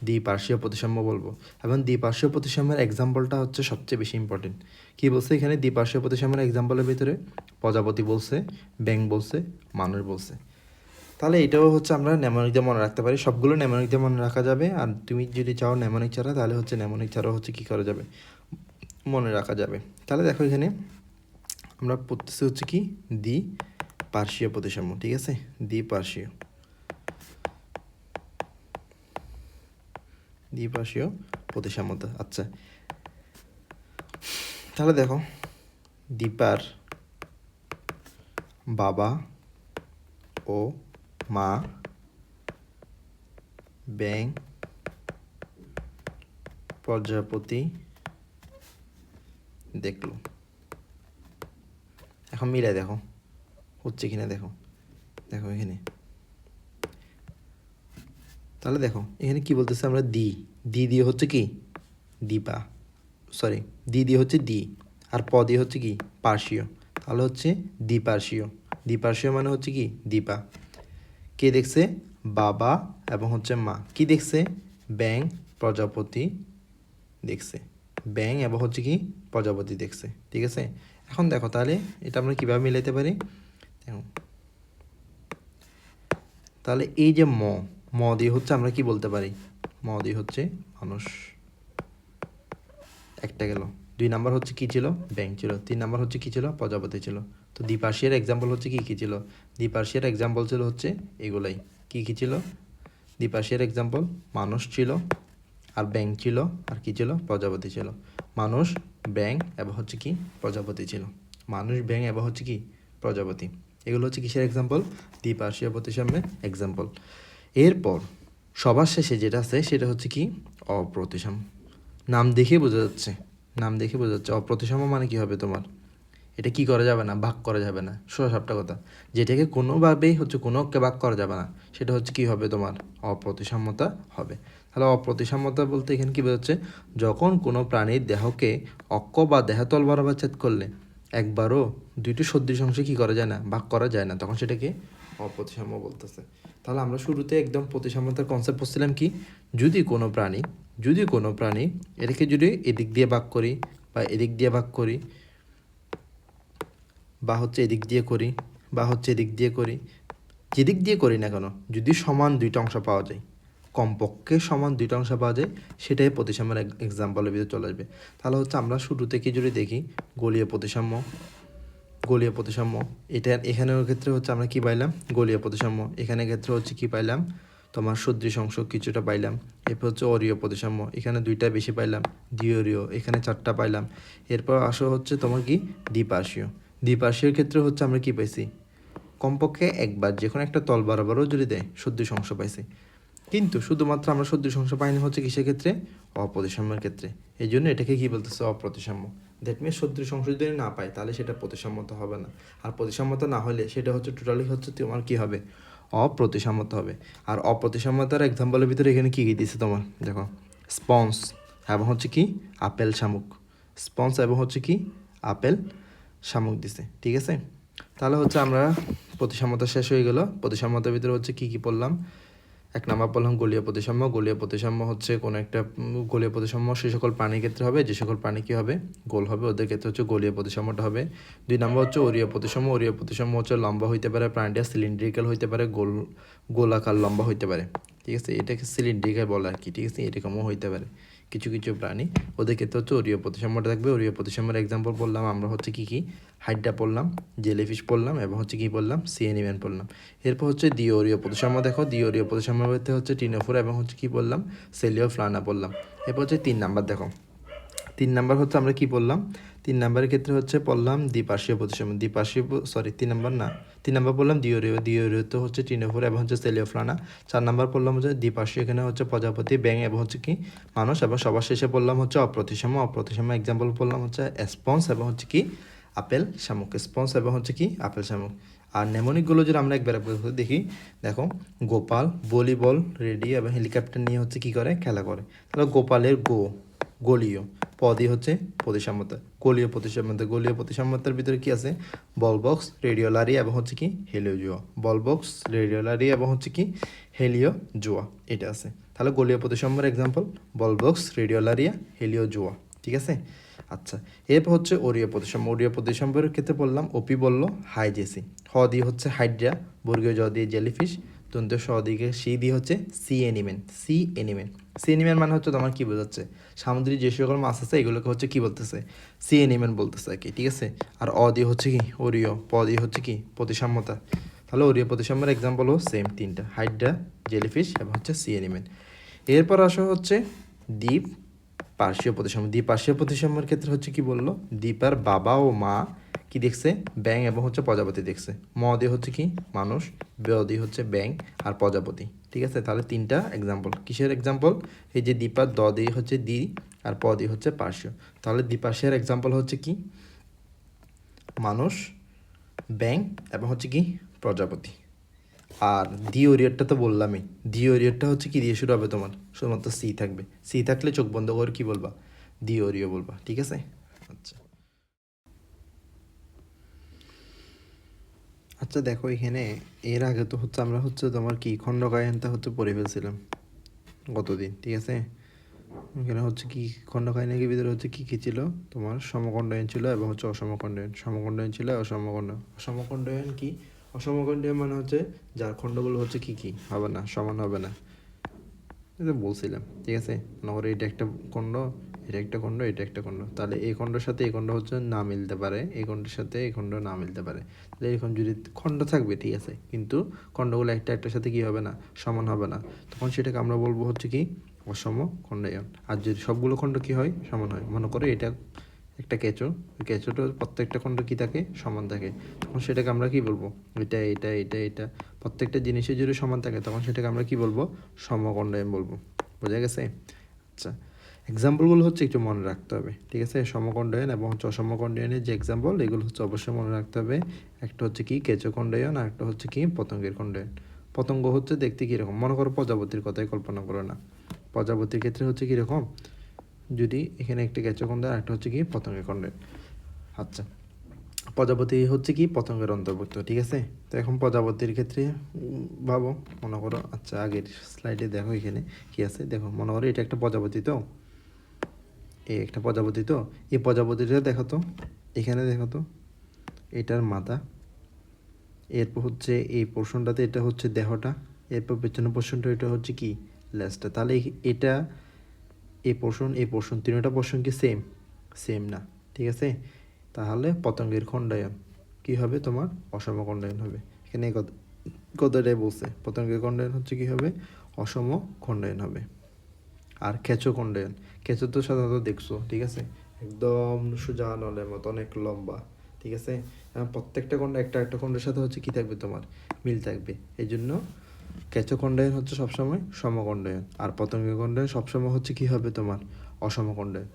দ্বিপার্শ্বীয় প্রতিসাম্য বলবো। এবং দ্বিপার্শ্বীয় প্রতিসাম্যের এক্সাম্পলটা হচ্ছে সবচেয়ে বেশি ইম্পর্টেন্ট। কী বলছে এখানে? দ্বিপার্শ্বীয় প্রতিসাম্যের এক্সাম্পলের ভিতরে প্রজাপতি বলছে, ব্যাঙ বলছে, মানুষ বলছে। তাহলে এটাও হচ্ছে আমরা নেমোনিক দিয়ে মনে রাখতে পারি, সবগুলো নেমোনিক দিয়ে মনে রাখা যাবে। আর তুমি যদি চাও নেমোনিক ছাড়া, তাহলে হচ্ছে নেমোনিক ছাড়াও হচ্ছে কী করা যাবে? মনে রাখা যাবে। তাহলে দেখো এখানে আমরা পড়তেছি হচ্ছে কি দ্বিপার্শ্বীয় প্রতিসাম্য, ঠিক আছে? দ্বিপার্শ্বীয় প্রতিসাম্যতা। আচ্ছা, তাহলে দেখো দীপার বাবা ও মা ব্যাঙ প্রজাপতি দেখলো। এখন মিলাই দেখো হচ্ছে কিনা, দেখো দেখো এখানে। তাহলে দেখো এখানে কি বলতেছে, আমরা দিয়ে হচ্ছে কি দি দিয়ে হচ্ছে দি, আর প দিয়ে হচ্ছে কি পার্শ্বীয়। তাহলে হচ্ছে দ্বিপার্শ্বীয় মানে হচ্ছে কি দীপা। কে দেখছে? বাবা এবং হচ্ছে মা। কি দেখছে? ব্যাঙ প্রজাপতি দেখছে, ব্যাঙ এবং হচ্ছে কি প্রজাপতি দেখছে, ঠিক আছে। এখন দেখো তাহলে এটা আমরা কীভাবে মিলাইতে পারি। দেখো তাহলে এই যে ম দিয়ে হচ্ছে আমরা কি বলতে পারি, ম দিয়ে হচ্ছে মানুষ, একটা গেল। 2 নাম্বার হচ্ছে কি ছিল, ব্যাঙ ছিল। 3 নাম্বার হচ্ছে কি ছিল, প্রজাপতি ছিল। তো দ্বিপার্শ্বীর এক্সাম্পল হচ্ছে কি ছিল, দ্বিপার্শ্বীর এক্সাম্পল ছিল হচ্ছে এগুলাই। কি ছিল দ্বিপার্শ্বীর এক্সাম্পল, মানুষ ছিল, আর ব্যাঙ ছিল, আর কি ছিল, প্রজাপতি ছিল। মানুষ, ব্যাঙ এবং হচ্ছে কি প্রজাপতি ছিল। মানুষ, ব্যাঙ এবং হচ্ছে কি প্রজাপতি, এগুলো হচ্ছে কিসের এক্সাম্পল, দ্বিপার্শ্বীয় প্রতিসাম্যের এক্সাম্পল। এরপর সবার শেষে যেটা আছে সেটা হচ্ছে কি অপ্রতিসাম্য। নাম দেখে বোঝা যাচ্ছে, নাম দেখে বোঝা যাচ্ছে অপ্রতিসাম্য মানে কি হবে তোমার, এটা কি করা যাবে না, ভাগ করা যাবে না, সোজা সাপটা কথা। যেটাকে কোনোভাবেই হচ্ছে কোনোকে ভাগ করা যাবে না, সেটা হচ্ছে কি হবে তোমার অপ্রতিসাম্যতা হবে। তাহলে অপ্রতিসাম্যতা বলতে এখানে কী বোঝাচ্ছে, যখন কোনো প্রাণীর দেহকে অক্ষ বা দেহতল বরাবর ছেদ করলে একবারও দুইটি সদৃশ অংশে কী করা যায় না, ভাগ করা যায় না, তখন সেটাকে অপ্রতিসাম্য বলতেছে। তাহলে আমরা শুরুতে একদম প্রতিসাম্যতার কনসেপ্ট বলছিলাম কি, যদি কোনো প্রাণী এটাকে যদি এদিক দিয়ে ভাগ করি বা এদিক দিয়ে ভাগ করি বা হচ্ছে এদিক দিয়ে করি বা হচ্ছে এদিক দিয়ে করি, যেদিক দিয়ে করি না কেন, যদি সমান দুইটা অংশ পাওয়া যায়, কমপক্ষে সমান দুইটা অংশ পাওয়া যায়, সেটাই প্রতিসাম্যের এক্সাম্পলের ভিতরে চলে আসবে। তাহলে হচ্ছে আমরা শুরু থেকে যদি দেখি গোলীয় প্রতিসাম্য, এটা এখানের ক্ষেত্রে হচ্ছে আমরা কি পাইলাম, গোলীয় প্রতিসাম্য। এখানের ক্ষেত্রে হচ্ছে কি পাইলাম, তোমার সদৃশ অংশ কিছুটা পাইলাম। এরপর হচ্ছে অরীয় প্রতিসাম্য, এখানে 2টা বেশি পাইলাম। দ্বিঅরীয়, এখানে 4টা পাইলাম। এরপর আসো হচ্ছে তোমার কি দ্বিপার্শ্বীয় ক্ষেত্রে হচ্ছে আমরা কি পাইছি, কমপক্ষে একবার যে কোনো একটা তল বরাবরও যদি দেয় সদৃশ অংশ পাইছি। কিন্তু শুধুমাত্র আমরা সদৃশ অংশ পাইনি হচ্ছে কিসের ক্ষেত্রে, অপ্রতিসাম্যের ক্ষেত্রে। এই জন্য এটাকে কি বলতেছে, অপ্রতিসাম্য। দ্যাট মিনস সদৃশ অংশ যদি না পাই তাহলে সেটা প্রতিসাম্যতা হবে না, আর প্রতিসাম্যতা না হলে সেটা হচ্ছে টোটালি হচ্ছে তোমার কি হবে, অপ্রতিসাম্যতা হবে। আর অপ্রতিসাম্যতার এক্সাম্পলের ভিতরে এখানে কী কী দিচ্ছে তোমার দেখো, স্পঞ্জ এবং হচ্ছে কি আপেল শামুক, স্পঞ্জ এবং হচ্ছে কি আপেল শামুক দিছে, ঠিক আছে। তাহলে হচ্ছে আমরা প্রতিসাম্যতা শেষ হয়ে গেল। প্রতিসাম্যতার ভিতরে হচ্ছে কী কী পড়লাম, 1 নাম্বার বললাম গোলীয় প্রতিসাম্য হচ্ছে কোনো একটা গোলীয় প্রতিসাম্য সে সকল প্রাণীর ক্ষেত্রে হবে যে সকল প্রাণী কী হবে, গোল হবে, ওদের ক্ষেত্রে হচ্ছে গোলীয় প্রতিসাম্যটা হবে। 2 নাম্বার হচ্ছে অরীয় প্রতিসাম্য হচ্ছে লম্বা হইতে পারে, প্রাণীটা সিলিন্ড্রিক্যাল হইতে পারে, গোলাকার লম্বা হইতে পারে, ঠিক আছে, এটাকে সিলিন্ড্রিক্যাল বলে আর কি, ঠিক আছে, এরকমও হইতে পারে কিছু প্রাণী, ওদের ক্ষেত্রে হচ্ছে অরীয় প্রতিসাম্যটা থাকবে। অরীয় প্রতিসাম্যের এক্সাম্পল বললাম আমরা হচ্ছে কি হাইড্রা পড়লাম, জেলিফিশ পড়লাম এবং হচ্ছে কি পড়লাম, সি অ্যানিমেল পড়লাম। এরপর হচ্ছে দ্বিঅরীয় প্রতিসাম্য, দেখো দ্বিঅরীয় প্রতিসাম্যের মধ্যে হচ্ছে টিনোফোরা এবং হচ্ছে কি বললাম, সেলিও ফ্লানা পড়লাম। এরপর হচ্ছে 3 নাম্বার, দেখো 3 নাম্বার হচ্ছে আমরা কি বললাম, 3 নাম্বারের ক্ষেত্রে হচ্ছে পড়লাম দ্বিপার্শ্বীয় প্রতিসাম্য, 3 নাম্বার না, 3 নাম্বার বললাম দ্বিঅরীয় তো হচ্ছে টিনোফোরা এবং হচ্ছে সেলিও ফ্লানা। 4 নাম্বার পড়লাম হচ্ছে দ্বিপার্শ্বীয়, এখানে হচ্ছে প্রজাপতি, ব্যাঙ এবং হচ্ছে কি মানুষ। এবং সবার শেষে পড়লাম হচ্ছে অপ্রতিসাম্য এক্সাম্পল পড়লাম হচ্ছে স্পঞ্জ এবং হচ্ছে কি আপেল শামুক, স্পঞ্জ এবং হচ্ছে কি আপেল শামুক। আর নেমোনিকগুলো যদি আমরা একবার দেখি, দেখো গোপাল ভলিবল, রেডি এবং হেলিকপ্টার নিয়ে হচ্ছে কি করে, খেলা করে। তাহলে গোপালের গোলীয়, পদই হচ্ছে প্রতিসাম্যতা, গোলীয় প্রতিসাম্যতার ভিতরে কি আছে, বল বক্স, রেডিওলারি এবং হচ্ছে কি হেলিওজোয়া, বল বক্স, রেডিওলারি এবং হচ্ছে কি হেলিওজোয়া, এটা আছে। তাহলে গোলীয় প্রতিসাম্যের এক্সাম্পল বল বক্স, রেডিওলারিয়া, হেলিওজোয়া, ঠিক আছে। আচ্ছা, এরপর হচ্ছে অরীয় প্রতিসাম্যের ক্ষেত্রে বললাম ওপি বললো হাইজেসি, হ দিয়ে হচ্ছে হাইড্রা, বর্গীয় জ দিয়ে জেলিফিশ, দন্ত স দিকে সি দিয়ে হচ্ছে সি অ্যানিমেল মানে হচ্ছে তোমার কি বোঝাচ্ছে, সামুদ্রিক যে সকল মাছ আছে এগুলোকে হচ্ছে কি বলতেছে, সি অ্যানিমেল বলতেছে আর কি, ঠিক আছে। আর অ দিয়ে হচ্ছে কি অরীয়, প দিয়ে হচ্ছে কি প্রতিসাম্যতা। তাহলে অরীয় প্রতিসাম্যের এক্সাম্পল হলো সেম 3টা, হাইড্রা, জেলিফিশ এবং হচ্ছে সি অ্যানিমেল। এরপর আসা হচ্ছে দ্বিপার্শ্বীয় প্রতিসাম্যের ক্ষেত্রে হচ্ছে কি বললো, দ্বীপার বাবা ও মা কি দেখছে, ব্যাঙ এবং হচ্ছে প্রজাপতি দেখছে। ম দিয়ে হচ্ছে কি মানুষ, ব দিয়ে হচ্ছে ব্যাঙ আর প্রজাপতি, ঠিক আছে। তাহলে 3টা এক্সাম্পল, কিসের এক্সাম্পল, এই যে দ্বীপার দ দিয়ে হচ্ছে দ্বি আর প দিয়ে হচ্ছে পার্শ্ব। তাহলে দ্বিপার্শ্বীর এক্সাম্পল হচ্ছে কি মানুষ, ব্যাঙ এবং হচ্ছে কি প্রজাপতি। আর দ্বিঅরীয়টা তো বললামই, দ্বিঅরীয়টা হচ্ছে কি দিয়ে শুরু হবে তোমার, শুধুমাত্র সি থাকবে, সি থাকলে চোখ বন্ধ করে কি বলবা, দ্বিঅরীয় বলবা, ঠিক আছে। আচ্ছা আচ্ছা, দেখো এখানে এর আগে তো হচ্ছে আমরা হচ্ছে তোমার কি খণ্ডকায়নটা হচ্ছে পড়ে ফেলছিলাম গতদিন, ঠিক আছে। এখানে হচ্ছে কি খণ্ডকাহিনীর ভিতরে হচ্ছে কি ছিল তোমার সমখণ্ডয়ন ছিল এবং হচ্ছে অসমখণ্ডয়ন, সমখণ্ডয়ন ছিল অসমখণ্ডয়ন। অসমখণ্ডয়ন কি? অসমখণ্ডয়ন মানে হচ্ছে যার খণ্ডগুলো হচ্ছে কি হবে না, সমান হবে না। এটা বলছিলাম, ঠিক আছে। মনে করো এটা একটা খণ্ড, এটা একটা খণ্ড, এটা একটা খণ্ড, তাহলে এই খণ্ডের সাথে এই খণ্ড হচ্ছে না মিলতে পারে, এই খণ্ডের সাথে এই খণ্ড না মিলতে পারে। তাহলে এরকম যদি খণ্ড থাকবে, ঠিক আছে, কিন্তু খণ্ডগুলো একটা একটার সাথে কি হবে না, সমান হবে না, তখন সেটাকে আমরা বলবো হচ্ছে কি অসম খণ্ডায়ন। আর যদি সবগুলো খণ্ড কি হয়, সমান হয়, মনে করো এটা একটা কেঁচো, ওই কেঁচোটা প্রত্যেকটা খণ্ড কি থাকে, সমান থাকে, তখন সেটাকে আমরা কি বলবো, এটা এটা এটা এটা প্রত্যেকটা জিনিসের যদি সমান থাকে তখন সেটাকে আমরা কি বলবো, সমখণ্ডায়ন বলবো। বোঝা গেছে? আচ্ছা, এক্সাম্পলগুলো হচ্ছে একটু মনে রাখতে হবে, ঠিক আছে। সমখণ্ডায়ন এবং হচ্ছে অসমখণ্ডায়নের যে এক্সাম্পল, এগুলো হচ্ছে অবশ্যই মনে রাখতে হবে। একটা হচ্ছে কি কেঁচো খণ্ডায়ন, আর একটা হচ্ছে কি পতঙ্গের খণ্ডায়ন। পতঙ্গ হচ্ছে দেখতে কীরকম, মনে করো প্রজাপতির কথাই কল্পনা করো না। প্রজাপতির ক্ষেত্রে হচ্ছে কীরকম, যদি এখানে একটা কেঁচো খণ্ডায়ন আর একটা হচ্ছে কি পতঙ্গের খণ্ডায়ন। আচ্ছা, প্রজাপতি হচ্ছে কি পতঙ্গের অন্তর্ভুক্ত, ঠিক আছে। তো এখন প্রজাপতির ক্ষেত্রে ভাবো, মনে করো, আচ্ছা আগের স্লাইডে দেখো এখানে কি আছে, দেখো মনে করো এটা একটা প্রজাপতি, তো এই একটা প্রজাপতি, তো এই প্রজাপতিটা দেখো তো, এখানে দেখো তো, এটার মাথা, এরপর হচ্ছে এই পোর্শনটাতে এটা হচ্ছে দেহটা, এরপর পেছনের পোর্শনটা এটা হচ্ছে কি লেজটা। তাহলে এটা এই পোর্শন তিনটা পোর্শন কি সেম? সেম না, ঠিক আছে। তাহলে পতঙ্গের খণ্ডায়ন কি হবে তোমার, অসম খণ্ডায়ন হবে। এখানে কথাটাই বলছে, পতঙ্গের খণ্ডায়ন হচ্ছে কি হবে, অসম খণ্ডায়ন হবে। আর কেঁচো খণ্ডায়ন, কেঁচো তো সাধারণত দেখছো, ঠিক আছে, একদম সোজা নলের মতো অনেক লম্বা, ঠিক আছে। প্রত্যেকটা খণ্ড একটা একটা খণ্ডের সাথে হচ্ছে কি থাকবে তোমার, মিল থাকবে। এই জন্য কেঁচো খণ্ডায়ন হচ্ছে সবসময় সমখণ্ডায়ন, আর পতঙ্গের খণ্ডায়ন সবসময় হচ্ছে কি হবে তোমার, অসম খণ্ডায়ন।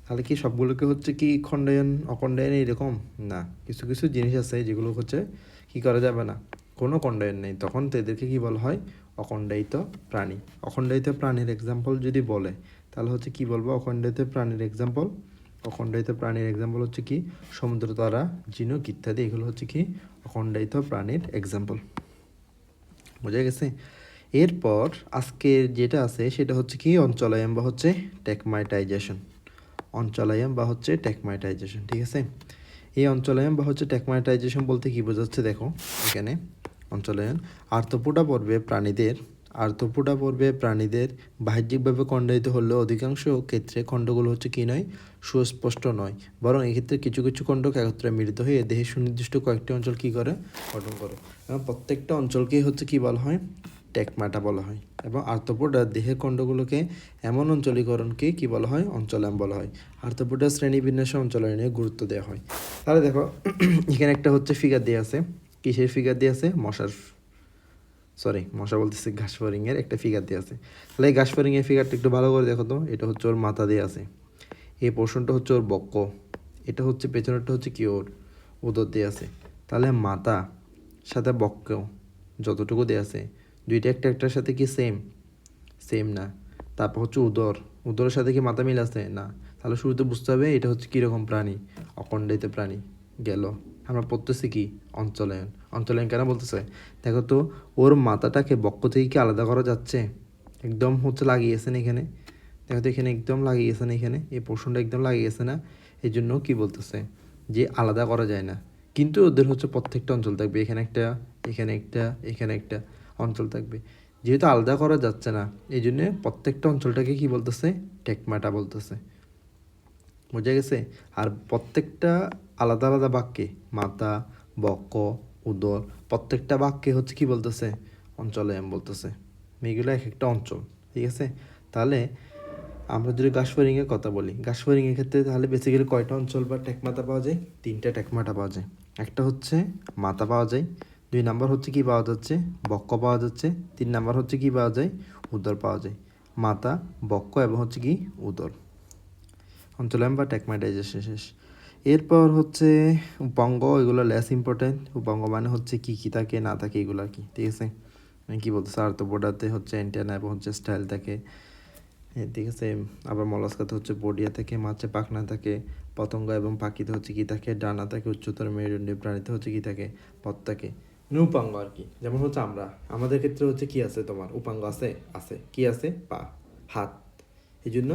তাহলে কি সবগুলোকে হচ্ছে কি খণ্ডায়ন অখণ্ডায়ন এরকম না, কিছু কিছু জিনিস আছে যেগুলো হচ্ছে কি করা যাবে না, কোনো খণ্ডায়ন নেই, তখন তাদেরকে কি বলা হয়, অখণ্ডায়িত প্রাণী। অখণ্ডায়িত প্রাণীর এক্সাম্পল যদি বলে তাহলে হচ্ছে কি বলবো, অখণ্ডায়িত প্রাণীর এক্সাম্পল, অখণ্ডায়িত প্রাণীর এক্সাম্পল হচ্ছে কি সমুদ্র তারা, ঝিনুক ইত্যাদি, এগুলো হচ্ছে কি অখণ্ডায়িত প্রাণীর এক্সাম্পল। বোঝা গেছে? এরপর আজকের যেটা আছে সেটা হচ্ছে কি অঞ্চলায়ন বা হচ্ছে টেকমাইটাইজেশন। অঞ্চলায়ন বা হচ্ছে টেকমাইটাইজেশন, ঠিক আছে। এই অঞ্চলায়ন বা হচ্ছে টেকমাইটাইজেশন বলতে কি বোঝাচ্ছে দেখো এখানে, অঞ্চলায়ন আর্থ্রোপোডা পর্বে প্রাণীদের বাহ্যিকভাবে খণ্ডায়িত হলেও অধিকাংশ ক্ষেত্রে খণ্ডগুলো হচ্ছে কি নয়, সুস্পষ্ট নয়, বরং এক্ষেত্রে কিছু কিছু খণ্ড একত্রে মিলিত হয়ে দেহের সুনির্দিষ্ট কয়েকটি অঞ্চল কি করে, গঠন করে। এবং প্রত্যেকটা অঞ্চলকেই হচ্ছে কি বলা হয়, টেকমাটা বলা হয়। এবং আর্থ্রোপোডা দেহের খণ্ডগুলোকে এমন অঞ্চলীকরণকে কি বলা হয়, অঞ্চলায়ন বলা হয়। আর্থ্রোপোডা শ্রেণীবিন্যাসে অঞ্চলায়নে গুরুত্ব দেওয়া হয়। তাহলে দেখো এখানে একটা হচ্ছে ফিগার দিয়ে আছে, কিসের ফিগার দিয়ে আছে, মশা বলতেছে ঘাস ফড়িংয়ের একটা ফিগার দিয়ে আছে। তাহলে এই ঘাস ফড়িংয়ের ফিগারটা একটু ভালো করে দেখো তো, এটা হচ্ছে ওর মাথা দিয়ে আছে, এই পোর্শনটা হচ্ছে ওর বক্ষ, এটা হচ্ছে পেছনেরটা হচ্ছে কি ওর উদর দিয়ে আছে। তাহলে মাথা সাথে বক্ষ যতটুকু দিয়ে আছে, দুইটা একটা একটার সাথে কি সেম? সেম না। তারপর হচ্ছে উদরের সাথে কি মাথা মিল আছে? না। তাহলে শুরুতে বুঝতে হবে এটা হচ্ছে কীরকম প্রাণী, অখণ্ডায়িত প্রাণী। গেল, আমরা পড়তেছি কি অঞ্চলায়ন। অঞ্চলায়ন কেন বলতেছে, দেখো তো ওর মাথাটাকে বক্ষ থেকে কি আলাদা করা যাচ্ছে? একদম হচ্ছে লাগিয়েছেন এখানে, দেখো তো এখানে একদম লাগিয়েছেন, এখানে এই পোর্শনটা একদম লাগিয়েছে না, এই জন্য কী বলতেছে যে আলাদা করা যায় না। কিন্তু ওদের হচ্ছে প্রত্যেকটা অঞ্চল থাকবে, এখানে একটা, এখানে একটা, এখানে একটা অঞ্চল থাকবে। যেহেতু আলাদা করা যাচ্ছে না, এই জন্যে প্রত্যেকটা অঞ্চলটাকে কি বলতেছে, টেকমাটা বলতেছে। বোঝা গেছে? আর প্রত্যেকটা আলাদা আলাদা বাক্যে, মাথা, বক্ষ, উদর, প্রত্যেকটা বাক্যে হচ্ছে কি বলতেছে, অঞ্চলায়ন বলতেছে। এগুলো এক একটা অঞ্চল, ঠিক আছে। তাহলে আমরা যদি ঘাসফড়িংয়ের কথা বলি, ঘাসফড়িংয়ের ক্ষেত্রে তাহলে বেসিক্যালি কয়টা অঞ্চল বা টেকমাতা পাওয়া যায়, তিনটা টেকমাটা পাওয়া যায়। একটা হচ্ছে মাথা পাওয়া যায়, দুই নাম্বার হচ্ছে কি পাওয়া যাচ্ছে, বক্ষ পাওয়া যাচ্ছে, তিন নাম্বার হচ্ছে কি পাওয়া যায়, উদর পাওয়া যায়। মাথা, বক্ষ এবং হচ্ছে কি উদর, অঞ্চলায়ন বা টেকমাটাইজেশন শেষ। এরপর হচ্ছে উপাঙ্গ, এগুলো লেস ইম্পর্টেন্ট। উপাঙ্গ মানে হচ্ছে কি কি থাকে না থাকে এগুলো আর কি, ঠিক আছে। কী বলতেছে, আর্থ্রোপোডাতে হচ্ছে অ্যান্টেনা এবং হচ্ছে স্টাইল থাকে, ঠিক আছে। আবার মলাস্কাতে হচ্ছে পডিয়া থাকে, মাছে পাখনা থাকে, পতঙ্গ এবং পাখিতে হচ্ছে কি থাকে, ডানা থাকে, উচ্চতর মেরুদণ্ডী প্রাণীতে হচ্ছে কি থাকে, পথ থাকে। উপাঙ্গ আর কি, যেমন হচ্ছে আমাদের ক্ষেত্রে হচ্ছে কি আছে তোমার, উপাঙ্গ আছে, আছে কি আছে, পা, হাত, এই জন্য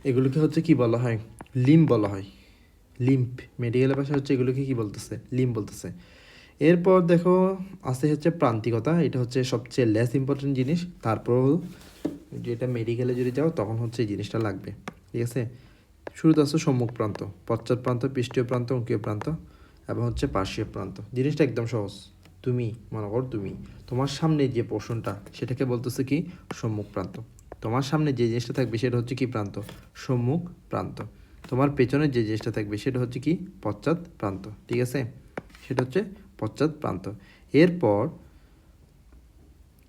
এগুলোকে হচ্ছে কি বলা হয়, লিম্ব বলা হয়, লিম্প। মেডিকেলের ভাষা হচ্ছে এগুলোকে কি বলতেছে, লিম্ব বলতেছে। এরপর দেখো আছে হচ্ছে প্রান্তিকতা, এটা হচ্ছে সবচেয়ে লেস ইম্পর্টেন্ট জিনিস। তারপর যেটা মেডিকেলে যদি যাও তখন হচ্ছে এই জিনিসটা লাগবে, ঠিক আছে। শুরুতে আছে সম্মুখ প্রান্ত, পশ্চাৎ প্রান্ত, পৃষ্ঠীয় প্রান্ত, অঙ্কীয় প্রান্ত এবং হচ্ছে পার্শ্বীয় প্রান্ত। জিনিসটা একদম সহজ। তুমি মনে করো তুমি তোমার সামনে যে পোর্শনটা সেটাকে বলতেছে কি সম্মুখ প্রান্ত। তোমার সামনে যে জিনিসটা থাকবে সেটা হচ্ছে কি প্রান্ত, সম্মুখ প্রান্ত। তোমার পেছনে যে জিনিসটা থাকবে সেটা হচ্ছে কি পশ্চাৎ প্রান্ত, ঠিক আছে, সেটা হচ্ছে পশ্চাৎ প্রান্ত। এরপর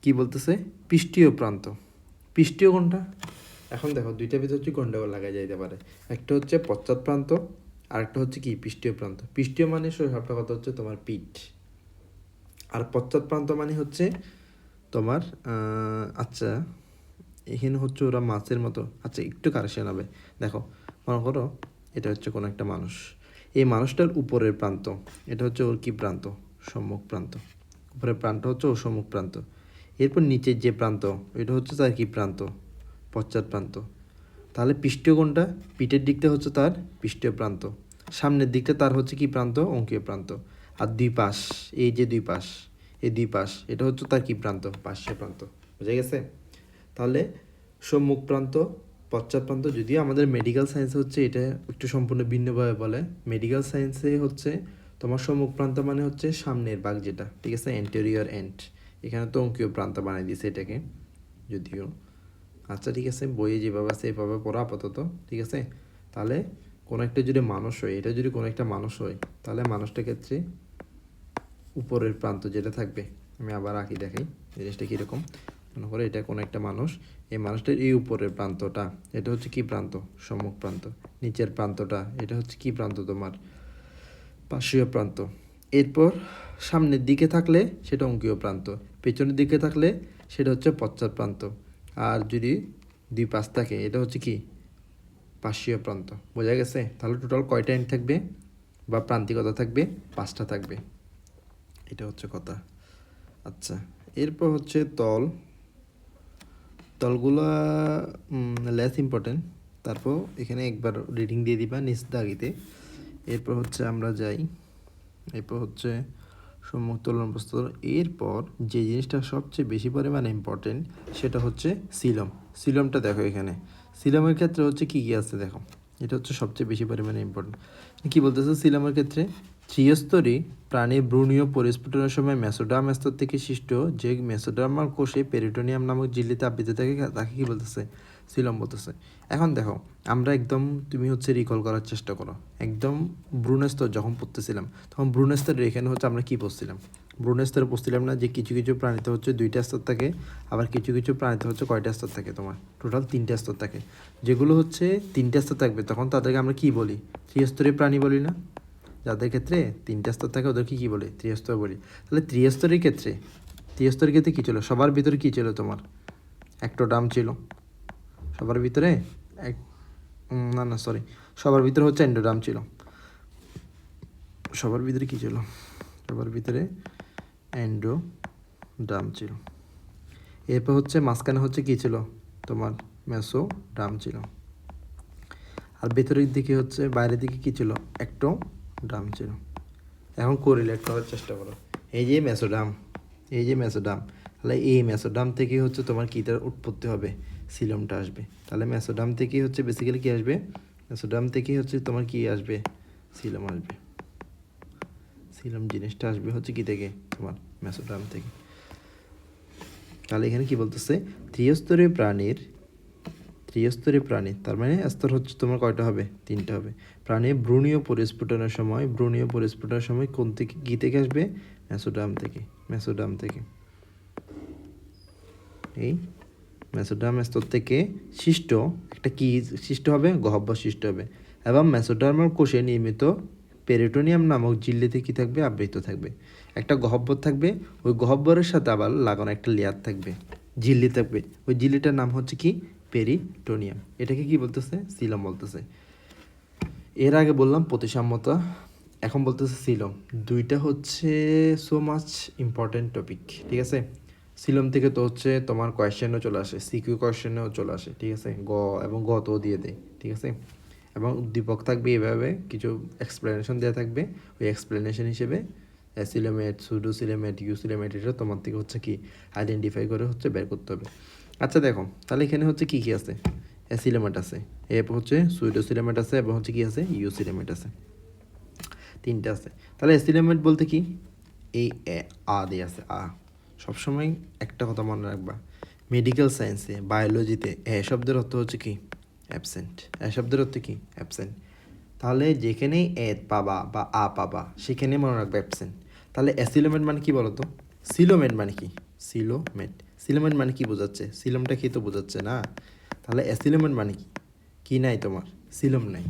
কি বলতেছে, পৃষ্ঠীয় প্রান্ত। পৃষ্ঠীয় কোনটা, এখন দেখো দুইটার ভিতর হচ্ছে গন্ডগোল লাগাই যাইতে পারে। একটা হচ্ছে পশ্চাৎ প্রান্ত, আরেকটা হচ্ছে কি পৃষ্ঠীয় প্রান্ত। পৃষ্ঠীয় মানে সবটা কথা হচ্ছে তোমার পিঠ, আর পশ্চাৎ প্রান্ত মানে হচ্ছে তোমার আচ্ছা এখানে হচ্ছে ওরা মাছের মতো, আচ্ছা একটু কারেকশন হবে। দেখো মনে করো এটা হচ্ছে কোনো একটা মানুষ, এই মানুষটার উপরের প্রান্ত এটা হচ্ছে ওর কি প্রান্ত, সম্মুখ প্রান্ত। উপরের প্রান্ত হচ্ছে ওর সম্মুখ প্রান্ত। এরপর নিচের যে প্রান্ত এটা হচ্ছে তার কি প্রান্ত, পশ্চাৎ প্রান্ত। তাহলে পৃষ্ঠীয় কোনটা, পিঠের দিকটা হচ্ছে তার পৃষ্ঠীয় প্রান্ত, সামনের দিকটা তার হচ্ছে কি প্রান্ত, অঙ্কীয় প্রান্ত। আর দুই পাশ, এই যে দুই পাশ, এই দুই পাশ এটা হচ্ছে তার কি প্রান্ত, পার্শ্বীয় প্রান্ত। বুঝা গেছে? তাহলে সম্মুখ প্রান্ত, পশ্চাৎ প্রান্ত। যদিও আমাদের মেডিকেল সায়েন্সে হচ্ছে এটা একটু সম্পূর্ণ ভিন্নভাবে বলে। মেডিকেল সায়েন্সে হচ্ছে তোমার সম্মুখ প্রান্ত মানে হচ্ছে সামনের ভাগ যেটা, ঠিক আছে, এন্টেরিয়র এন্ড। এখানে তো অঙ্কীয় প্রান্ত বানিয়ে দিয়েছে এটাকে যদিও। আচ্ছা ঠিক আছে, বইয়ে যেভাবে আছে এভাবে পড়া আপাতত, ঠিক আছে। তাহলে কোনো একটা যদি মানুষ হয়, এটা যদি কোনো একটা মানুষ হয় তাহলে মানুষটার ক্ষেত্রে উপরের প্রান্ত যেটা থাকবে, আমি আবার আঁকি দেখাই জিনিসটা কীরকম। মনে করো এটা কোনো একটা মানুষ, এই মানুষটার এই উপরের প্রান্তটা এটা হচ্ছে কি প্রান্ত, সম্মুখ প্রান্ত। নিচের প্রান্তটা এটা হচ্ছে কি প্রান্ত, তোমার পার্শ্বীয় প্রান্ত। এরপর সামনের দিকে থাকলে সেটা অঙ্কীয় প্রান্ত, পেছনের দিকে থাকলে সেটা হচ্ছে পশ্চাৎ প্রান্ত। আর যদি দুই পাশ থাকে এটা হচ্ছে কি পার্শ্বীয় প্রান্ত। বোঝা গেছে? তাহলে টোটাল কয়টা এন্ড থাকবে বা প্রান্তিকতা থাকবে, 5টা থাকবে। এটা হচ্ছে কথা। আচ্ছা এরপর হচ্ছে তল। তলগুলা লেস ইম্পর্টেন্ট। তারপর এখানে একবার রিডিং দিয়ে দিবা নিচ দাগিতে। এরপর হচ্ছে আমরা যাই, এরপর হচ্ছে সম্মুখ তোলন প্রস্তর। এরপর যে জিনিসটা সবচেয়ে বেশি পরিমাণে ইম্পর্টেন্ট সেটা হচ্ছে সিলম। সিলমটা দেখো এখানে, সিলমের ক্ষেত্রে হচ্ছে কী কী আছে দেখো, এটা হচ্ছে সবচেয়ে বেশি পরিমাণে ইম্পর্টেন্ট। কী বলতেছে সিলমের ক্ষেত্রে, ত্রিস্তরী প্রাণীর ভ্রূণীয় পরিস্ফুটনের সময় মেসোডার্ম স্তর থেকে সৃষ্ট যে মেসোডার্মাল কোষে পেরিটোনিয়াম নামক ঝিল্লিতে আবৃত থাকে তাকে কী বলতেছে, সিলম বলতেছে। এখন দেখো আমরা একদম, তুমি হচ্ছে রিকল করার চেষ্টা করো, একদম ভ্রূণস্তর যখন পড়তেছিলাম তখন ভ্রূণস্তরের এখানে হচ্ছে আমরা কী পড়ছিলাম, ভ্রূণস্তরে পড়ছিলাম না যে কিছু কিছু প্রাণীতে হচ্ছে 2টা স্তর থাকে, আবার কিছু কিছু প্রাণীতে হচ্ছে কয়টা স্তর থাকে, তোমার টোটাল 3টা স্তর থাকে। যেগুলো হচ্ছে 3টা স্তর থাকবে তখন তাদেরকে আমরা কী বলি, ত্রিস্তরীয় প্রাণী বলি না। যাদের ক্ষেত্রে 3টা স্তর থাকে ওদেরকে কী বলে, ত্রিস্তর বলি। তাহলে ত্রিস্তরের ক্ষেত্রে, ত্রিস্তরের ক্ষেত্রে কী ছিল, সবার ভিতরে কী ছিল, তোমার একটোডার্ম ছিল সবার ভিতরে, এক না না সরি, সবার ভিতরে হচ্ছে এন্ডোডার্ম ছিল। সবার ভিতরে কী ছিল, সবার ভিতরে এন্ডোডার্ম ছিল। এরপর হচ্ছে মাঝখানে হচ্ছে কী ছিল, তোমার মেসোডার্ম ছিল। আর ভেতরের দিকে হচ্ছে বাইরের দিকে কী ছিল, একটোডার্ম ছিল। এখন কোরিলেট করার চেষ্টা করো, এই যে মেসোডার্ম, এই যে মেসোডার্ম, তাহলে এই মেসোডার্ম থেকে হচ্ছে তোমার কীটার উৎপত্তি হবে, সিলমটা আসবে। তাহলে মেসোডার্ম থেকেই হচ্ছে বেসিক্যালি কী আসবে, মেসোডার্ম থেকেই হচ্ছে তোমার কী আসবে, সিলম আসবে। সিলম জিনিসটা আসবে হচ্ছে কী থেকে, তোমার মেসোডার্ম থেকে। তাহলে এখানে কি বলতেছে, ত্রিস্তরীয় প্রাণী, তার মানে স্তর হচ্ছে তোমার কয়টা হবে, 3টা হবে। প্রাণীর ভ্রূণীয় পরিস্ফুটনের সময় কোন থেকে, কী থেকে আসবে, মেসোডার্ম থেকে। এই মেসোডার্ম স্তর থেকে সৃষ্ট একটা কি সৃষ্ট হবে, গহ্বর সৃষ্টি হবে, এবং মেসোডার্মাল কোষে নির্মিত পেরিটোনিয়াম নামক ঝিল্লিতে কী থাকবে, আবৃত থাকবে। একটা গহ্বর থাকবে, ওই গহ্বরের সাথে আবার লাগানো একটা লেয়ার থাকবে, ঝিল্লি থাকবে, ওই ঝিল্লিটার নাম হচ্ছে কি, পেরিটোনিয়াম। এটাকে কি বলতেছে, সিলম বলতেছে। এর আগে বললাম প্রতিসাম্যতা, এখন বলতেছে সিলম। দুইটা হচ্ছে সো মাচ ইম্পর্টেন্ট টপিক, ঠিক আছে। সিলম থেকে তো হচ্ছে তোমার কোয়েশ্চেনও চলে আসে, সিকিউ কোয়েশ্চেনও চলে আসে, ঠিক আছে, এবং গ তো দিয়ে দেয়, ঠিক আছে। এবং উদ্দীপক থাকবে এভাবে, কিছু এক্সপ্লেনেশন দেওয়া থাকবে, ওই এক্সপ্লেনেশন হিসেবে অ্যাসিলোমেট, সুডোসিলোমেট, ইউসিলোমেট এটা তোমার থেকে হচ্ছে কি আইডেন্টিফাই করে হচ্ছে বের করতে হবে। আচ্ছা দেখো, তাহলে এখানে হচ্ছে কী কী আছে? অ্যাসিলোমেট আছে, এরপর হচ্ছে সুডোসিলোমেট আছে, এবং হচ্ছে কী আছে, ইউসিলোমেট আছে, তিনটে আছে। তাহলে অ্যাসিলোমেট বলতে কি, এই আ দিয়ে আছে, আ। সবসময় একটা কথা মনে রাখবা, মেডিকেল সায়েন্সে, বায়োলজিতে এ শব্দের অর্থ হচ্ছে কি অ্যাবসেন্ট, এ শব্দের অর্থ কি অ্যাবসেন্ট। তাহলে যেখানেই এ পাবা বা আ পাবা সেখানে মনে রাখবে অ্যাবসেন্ট। তাহলে অ্যাসিলোমেট মানে কি বলতো? সিলোমেট মানে কি? সিলোমেট, সিলোমেট মানে কি বোঝাচ্ছে? সিলোমটা কি তো বোঝাচ্ছে না। তাহলে অ্যাসিলোমেট মানে কি? কি নাই তোমার? সিলোম নাই।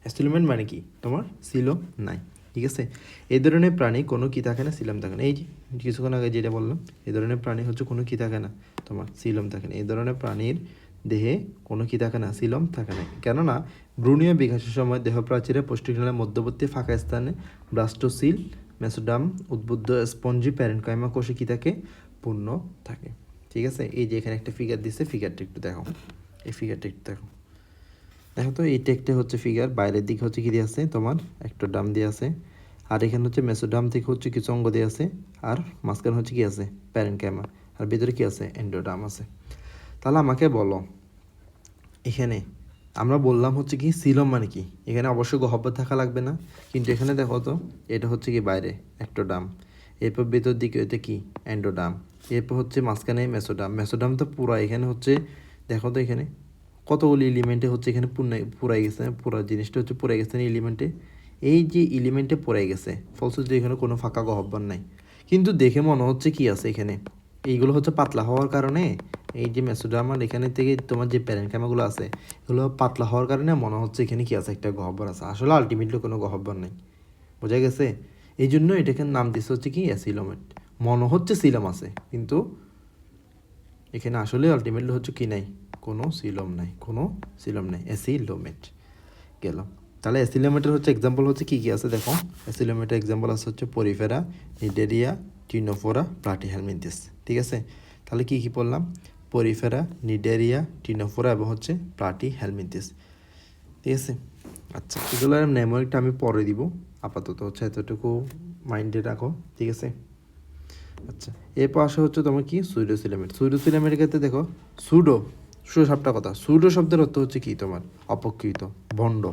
অ্যাসিলোমেট মানে কি? তোমার সিলোম নাই, ঠিক আছে। এই ধরনের প্রাণী কোনো কি থাকে না, সিলোম থাকে না। এই যে কিছুক্ষণ আগে যেটা বললাম, এই ধরনের প্রাণী হচ্ছে কোনো কি থাকে না, তোমার সিলোম থাকে না। এই ধরনের প্রাণীর দেহে কোনো কি থাকে না, সিলোম থাকে না। কেননা ভ্রূণীয় বিকাশের সময় দেহ প্রাচীরের পুষ্টিকণার মধ্যবর্তী ফাঁকা স্থানে ব্লাস্টোসিল, মেসোডাম, উদ্বুদ্ধ স্পঞ্জি প্যারেনকাইমা কোষে কি থাকে, পূর্ণ থাকে, ঠিক আছে। এই যে এখানে একটা ফিগার দিছে, ফিগারটা একটু দেখো, এই ফিগারটা একটু দেখো। দেখো তো, এইটা একটা হচ্ছে ফিগার, বাইরের দিকে হচ্ছে কি দিয়ে আছে, তোমার ডাম দিয়ে আছে, আর এখানে হচ্ছে মেসোডাম থেকে হচ্ছে কিছু অঙ্গ দিয়ে আছে, আর মাঝখানে হচ্ছে কি আছে, প্যারেনকাইমা, আর ভিতরে কি আছে, এন্ডোডাম আছে। তাহলে আমাকে বলো, এখানে আমরা বললাম হচ্ছে কি সিলোম মানে কি, এখানে অবশ্যই গহ্বর থাকা লাগবে না, কিন্তু এখানে দেখো তো, এটা হচ্ছে কি বাইরে একটোডাম, এরপর ভেতর দিকে এটা কি এন্ডোডাম, এরপর হচ্ছে মাঝখানে মেসোডাম, মেসোডাম তো পুরা, এখানে হচ্ছে দেখো তো, এখানে কতগুলি এলিমেন্টে হচ্ছে এখানে পুরাই গেছে, পুরা জিনিসটা হচ্ছে পুরাই গেছে এলিমেন্টে, এই যে এলিমেন্টে পড়ে গেছে, ফলশ্রুতি এখানে কোনো ফাঁকা গহ্বর নাই। কিন্তু দেখে মনে হচ্ছে কি আছে এখানে, এইগুলো হচ্ছে পাতলা হওয়ার কারণে, এই যে মেসোডার্মাল এখানে থেকে তোমার যে প্যারেনকাইমাগুলো আছে, এগুলো পাতলা হওয়ার কারণে মনে হচ্ছে এখানে কি আছে, একটা গহ্বর আছে। আসলে আলটিমেটলি কোনো গহ্বর নেই, বোঝা গেছে। এই জন্য এটাকে নাম দিচ্ছে হচ্ছে কি অ্যাসিলোমেট। মনে হচ্ছে সিলোম আছে, কিন্তু এখানে আসলে আলটিমেটলি হচ্ছে কি নাই, কোনো সিলোম নাই, কোনো সিলোম নাই, অ্যাসিলোমেট গেল। তাহলে অ্যাসিলোমেটের হচ্ছে এক্সাম্পল হচ্ছে কী কী আছে দেখো। অ্যাসিলোমেটের এক্সাম্পল আছে হচ্ছে পরিফেরা, নিডেরিয়া, টিনোফোরা, প্লাটিহেলমিনথেস, ঠিক আছে। তাহলে কী কী পড়লাম? পরিফেরা, নিডেরিয়া, টিনোফোরা এবং হচ্ছে প্লাটিহেলমিনথেস, ঠিক আছে। আচ্ছা, এগুলোর নেমোরিকটা আমি পরে দিব, আপাতত হচ্ছে এতটুকু মাইন্ডে রাখো, ঠিক আছে। আচ্ছা, এরপর আসা হচ্ছে তোমার কি সুডোসিলোমেট। সুডোসিলোমেটের ক্ষেত্রে দেখো, সুডো, সুডো শব্দটা কথা, সুডো শব্দের অর্থ হচ্ছে কি তোমার অপকৃত, ভণ্ড,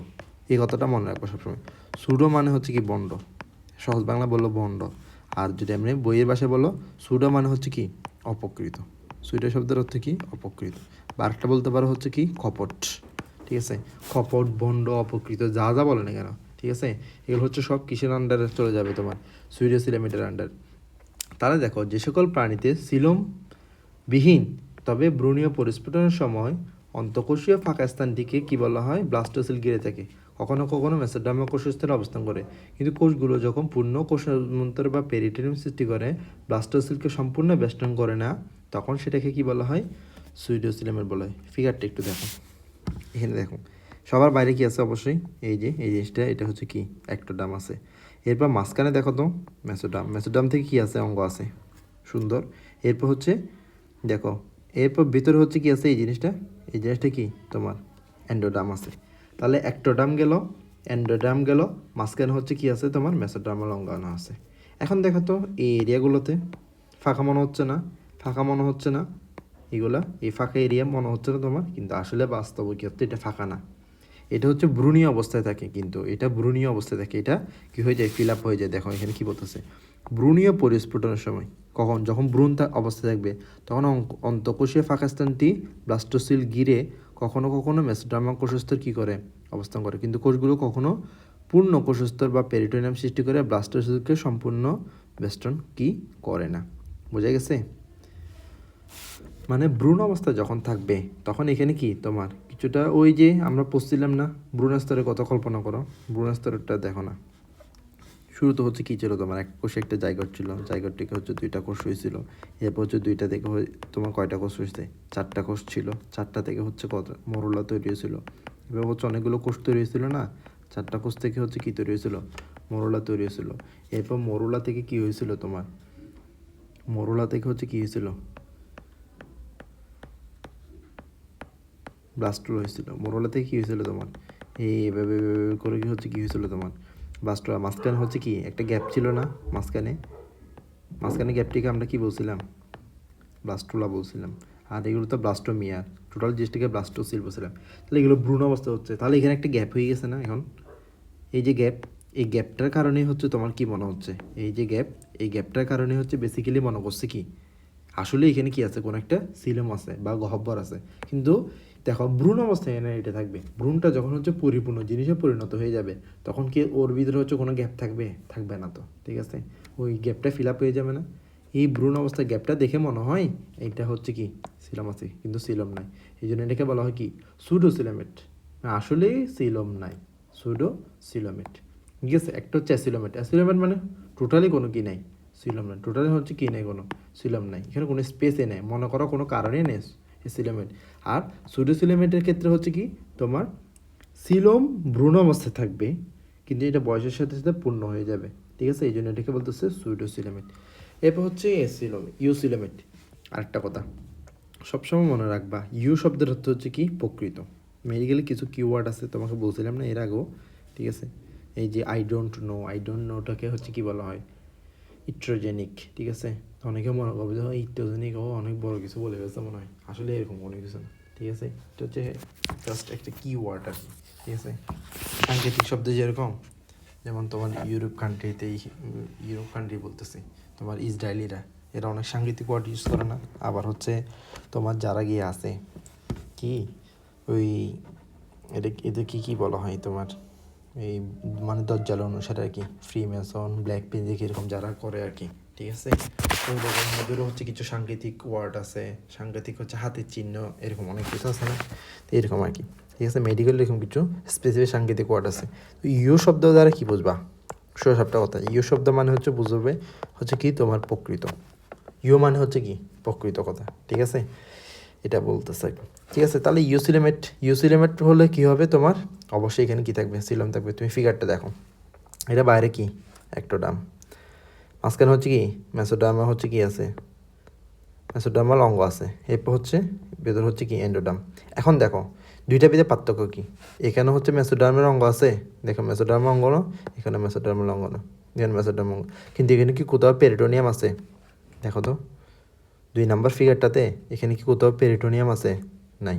এই কথাটা মনে রাখবো সবসময়। সুডো মানে হচ্ছে কি ভণ্ড, সহজ বাংলা বললো ভণ্ড, আর যদি এমনি বইয়ের ভাষায় বলো, সুডো মানে হচ্ছে কি অপকৃত। সুডো শব্দের অর্থ কি অপকৃত, বা আরেকটা বলতে পারো হচ্ছে কি কপট, ঠিক আছে। কপট, ভণ্ড, অপকৃত, যা যা বলে না কেন, ঠিক আছে, এগুলো হচ্ছে সব কিসের আন্ডারে চলে যাবে, তোমার সুডোসিলোমেটের আন্ডার। তাহলে দেখো, যে সকল প্রাণীতে সিলোম বিহীন তবে ভ্রূণীয় পরিস্ফুটনের সময় অন্তঃকোষীয় ফাঁকা স্থানটিকে কি বলা হয়, ব্লাস্টোসিল ঘিরে থাকে, কখনো কখনো মেসোডার্মা কোষস্তরে অবস্থান করে। কিন্তু কোষগুলো যখন পূর্ণ কোষান্তর বা পেরিটোনিয়াম সৃষ্টি করে, ব্লাস্টোসিলকে সম্পূর্ণ বেষ্টন করে না, তখন সেটাকে কি বলা হয়, সুইডোসিলেমের বলা হয়। ফিগারটা একটু দেখো, এখানে দেখো, সবার বাইরে কি আছে, অবশ্যই এই যে এই জিনিসটা, এটা হচ্ছে কি একটোডাম আছে। এরপর মাঝখানে দেখো তো মেসোডাম, মেসোডাম থেকে কি আছে, অঙ্গ আছে, সুন্দর। এরপর হচ্ছে দেখো, এরপর ভিতরে হচ্ছে কি আছে, এই জিনিসটা, এই জিনিসটা কি তোমার এন্ডোডাম আছে। তাহলে একটোডাম গেল, এন্ডোডাম গেল, মাঝখানে হচ্ছে কি আছে, তোমার মেসোডার্মাল অঙ্গাণু আছে। এখন দেখো তো, এই এরিয়াগুলোতে ফাঁকা মনে হচ্ছে না, ফাঁকা মনে হচ্ছে না, এগুলা এই ফাঁকা এরিয়া মনে হচ্ছে না তোমার, কিন্তু আসলে বাস্তব কি হচ্ছে, এটা ফাঁকা না, এটা হচ্ছে ভ্রূণীয় অবস্থায় থাকে, কিন্তু এটা ভ্রূণীয় অবস্থায় থাকে, এটা কি হয়ে যায়, ফিল আপ হয়ে যায়। দেখো এখানে কি বলতেছে, ভ্রূণীয় পরিস্ফুটনের সময়, কখন, যখন ভ্রূণ অবস্থায় থাকবে, তখন অন্তঃকোষীয় ফাঁকা স্থানটি ব্লাস্টোসিল ঘিরে কখনো কখনো মেসোডার্মা কোষস্তর কী করে, অবস্থান করে। কিন্তু কোষগুলো কখনো পূর্ণ কোষস্তর বা পেরিটোনিয়াম সৃষ্টি করে ব্লাস্টোসিলকে সম্পূর্ণ বেষ্টন কি করে না, বোঝা গেছে। মানে ভ্রূণ অবস্থা যখন থাকবে, তখন এখানে কি তোমার কিছুটা ওই যে আমরা পড়ছিলাম না, ভ্রূণস্তরের কথা কল্পনা করো, ভ্রূণস্তরটা দেখো না, শুরুতে হচ্ছে কী ছিল, তোমার এক কোষে একটা জায়গর ছিল, জায়গর থেকে হচ্ছে দুইটা কোষ হয়েছিল, এরপর হচ্ছে দুইটা থেকে তোমার কয়টা কোষ হয়েছে, চারটা কোষ ছিল, চারটা থেকে হচ্ছে কত মরুলা তৈরি হয়েছিল, এবার হচ্ছে অনেকগুলো কোষ তৈরি হয়েছিল না, চারটা কোষ থেকে হচ্ছে কী তৈরি হয়েছিল, মরুলা তৈরি হয়েছিল। এরপর মরুলা থেকে কী হয়েছিল তোমার, মোরোলা থেকে হচ্ছে কী হয়েছিল, ব্লাস্টুলা হয়েছিল। মোরোলা থেকে কী হয়েছিল তোমার, এইভাবে করে কি হচ্ছে কী হয়েছিল তোমার ব্লাস্টুলা। মাঝখানে হচ্ছে কি একটা গ্যাপ ছিল না, মাঝখানে গ্যাপটিকে আমরা কি বলছিলাম, ব্লাস্টুলা বলছিলাম। আর এগুলো তো ব্লাস্টোমিয়া, টোটাল জিনিসটাকে ব্লাস্টোসিল বলছিলাম। তাহলে এগুলো ভ্রূণ অবস্থা হচ্ছে, তাহলে এখানে একটা গ্যাপ হয়ে গেছে না এখন। এই যে গ্যাপ, এই গ্যাপটার কারণে হচ্ছে তোমার কি মনে হচ্ছে, এই যে গ্যাপ, এই গ্যাপটার কারণে হচ্ছে বেসিক্যালি মনে করছে কি আসলে এখানে কি আছে, কোনো একটা সিলম আছে বা গহ্বর আছে। কিন্তু দেখো ভ্রূণ অবস্থায় এনে এটা থাকবে, ভ্রূণটা যখন হচ্ছে পরিপূর্ণ জিনিসে পরিণত হয়ে যাবে তখন কি ওর ভিতরে হচ্ছে কোনো গ্যাপ থাকবে, থাকবে না তো, ঠিক আছে। ওই গ্যাপটা ফিল আপ হয়ে যাবে না। এই ভ্রূণ অবস্থায় গ্যাপটা দেখে মনে হয় এইটা হচ্ছে কি সিলম আছে, কিন্তু সিলম নাই। এই জন্য এটাকে বলা হয় কি সুডো সিলোমেট, আসলে সিলম নাই, সুডো সিলোমেট। ঠিক আছে, একটা হচ্ছে অ্যাসিলোমেট। অ্যাসিলোমেট মানে টোটালি কোনো কি নাই, সিলম নাই। টোটালি হচ্ছে কি নেই, কোনো সিলম নাই, এখানে কোনো স্পেসে নেই, মনে করো কোনো কারণে নেই সিলোমেট। আর সুডোসিলোমেটের ক্ষেত্রে হচ্ছে কি তোমার সিলোম ভ্রূণ অবস্থায় থাকবে, কিন্তু এটা বয়সের সাথে সাথে পূর্ণ হয়ে যাবে, ঠিক আছে। এই জন্য এটাকে বলতেছে সুডোসিলোমেট। এরপর হচ্ছে ইউসিলোমেট। আরেকটা কথা সবসময় মনে রাখবা, ইউ শব্দের অর্থ হচ্ছে কি প্রকৃত। মেডিকেলে কিছু কিওয়ার্ড আছে তোমাকে বলছিলাম না এর আগেও, ঠিক আছে। এই যে আই ডোন্ট নোটাকে হচ্ছে কি বলা হয়, ইট্রোজেনিক, ঠিক আছে। অনেকে মনে করবে যে ইট্রোজেনিক অনেক বড় কিছু বলে গেছে মনে হয়, আসলে এরকম কোনো কিছু না, ঠিক আছে। এটা হচ্ছে জাস্ট একটা কিওয়ার্ড আর কি, ঠিক আছে। সাংকেতিক শব্দ যেরকম, যেমন তোমার ইউরোপ কান্ট্রি বলতেছি, তোমার ইসরায়েলিরা এরা অনেক সাংকেতিক ওয়ার্ড ইউজ করে না। আবার হচ্ছে তোমার যারা গিয়ে আছে কি ওই এদের কী বলা হয় তোমার, এই মানে দজ্জাল অনুসারে আর কি, ফ্রি মেসন, ব্ল্যাক পিঞ্জিক এরকম যারা করে আর কি, ঠিক আছে। ওই রকম ওদেরও হচ্ছে কিছু সাংকেতিক ওয়ার্ড আছে, সাংকেতিক হচ্ছে হাতের চিহ্ন, এরকম অনেক কিছু আছে না, তো এরকম আর কি, ঠিক আছে। মেডিকেল এরকম কিছু স্পেসিফিক সাংকেতিক ওয়ার্ড আছে। তো ইউ শব্দ দ্বারা কী বুঝবা, সবটা কথা, ইউ শব্দ মানে হচ্ছে বুঝবে হচ্ছে কি তোমার প্রকৃত, ইউ মানে হচ্ছে কি প্রকৃত কথা, ঠিক আছে। এটা বলতেছে, ঠিক আছে। তাহলে ইউসিলেমেট হলে কি হবে তোমার, অবশ্যই এখানে কি থাকবে, সিলম থাকবে। তুমি ফিগারটা দেখো, এটা বাইরে কি একটোডাম, মাঝখানে হচ্ছে কি মেসোডার্মা, হচ্ছে কি আছে মেসোডার্মাল অঙ্গ আছে, এরপর হচ্ছে ভেতর হচ্ছে কি এন্ডোডাম। এখন দেখো দুইটা ভিতরে পার্থক্য কি, এখানে হচ্ছে মেসোডার্মের অঙ্গ আছে, দেখো মেসোডার্মাল অঙ্গ না, এখানে মেসোডার্মাল অঙ্গ না, এখানে মেসোডার্মাল অঙ্গ, কিন্তু এখানে কি কোথাও পেরিটোনিয়াম আছে, দেখো তো 2 নাম্বার ফিগারটাতে এখানে কি কোথাও পেরিটোনিয়াম আছে, নাই।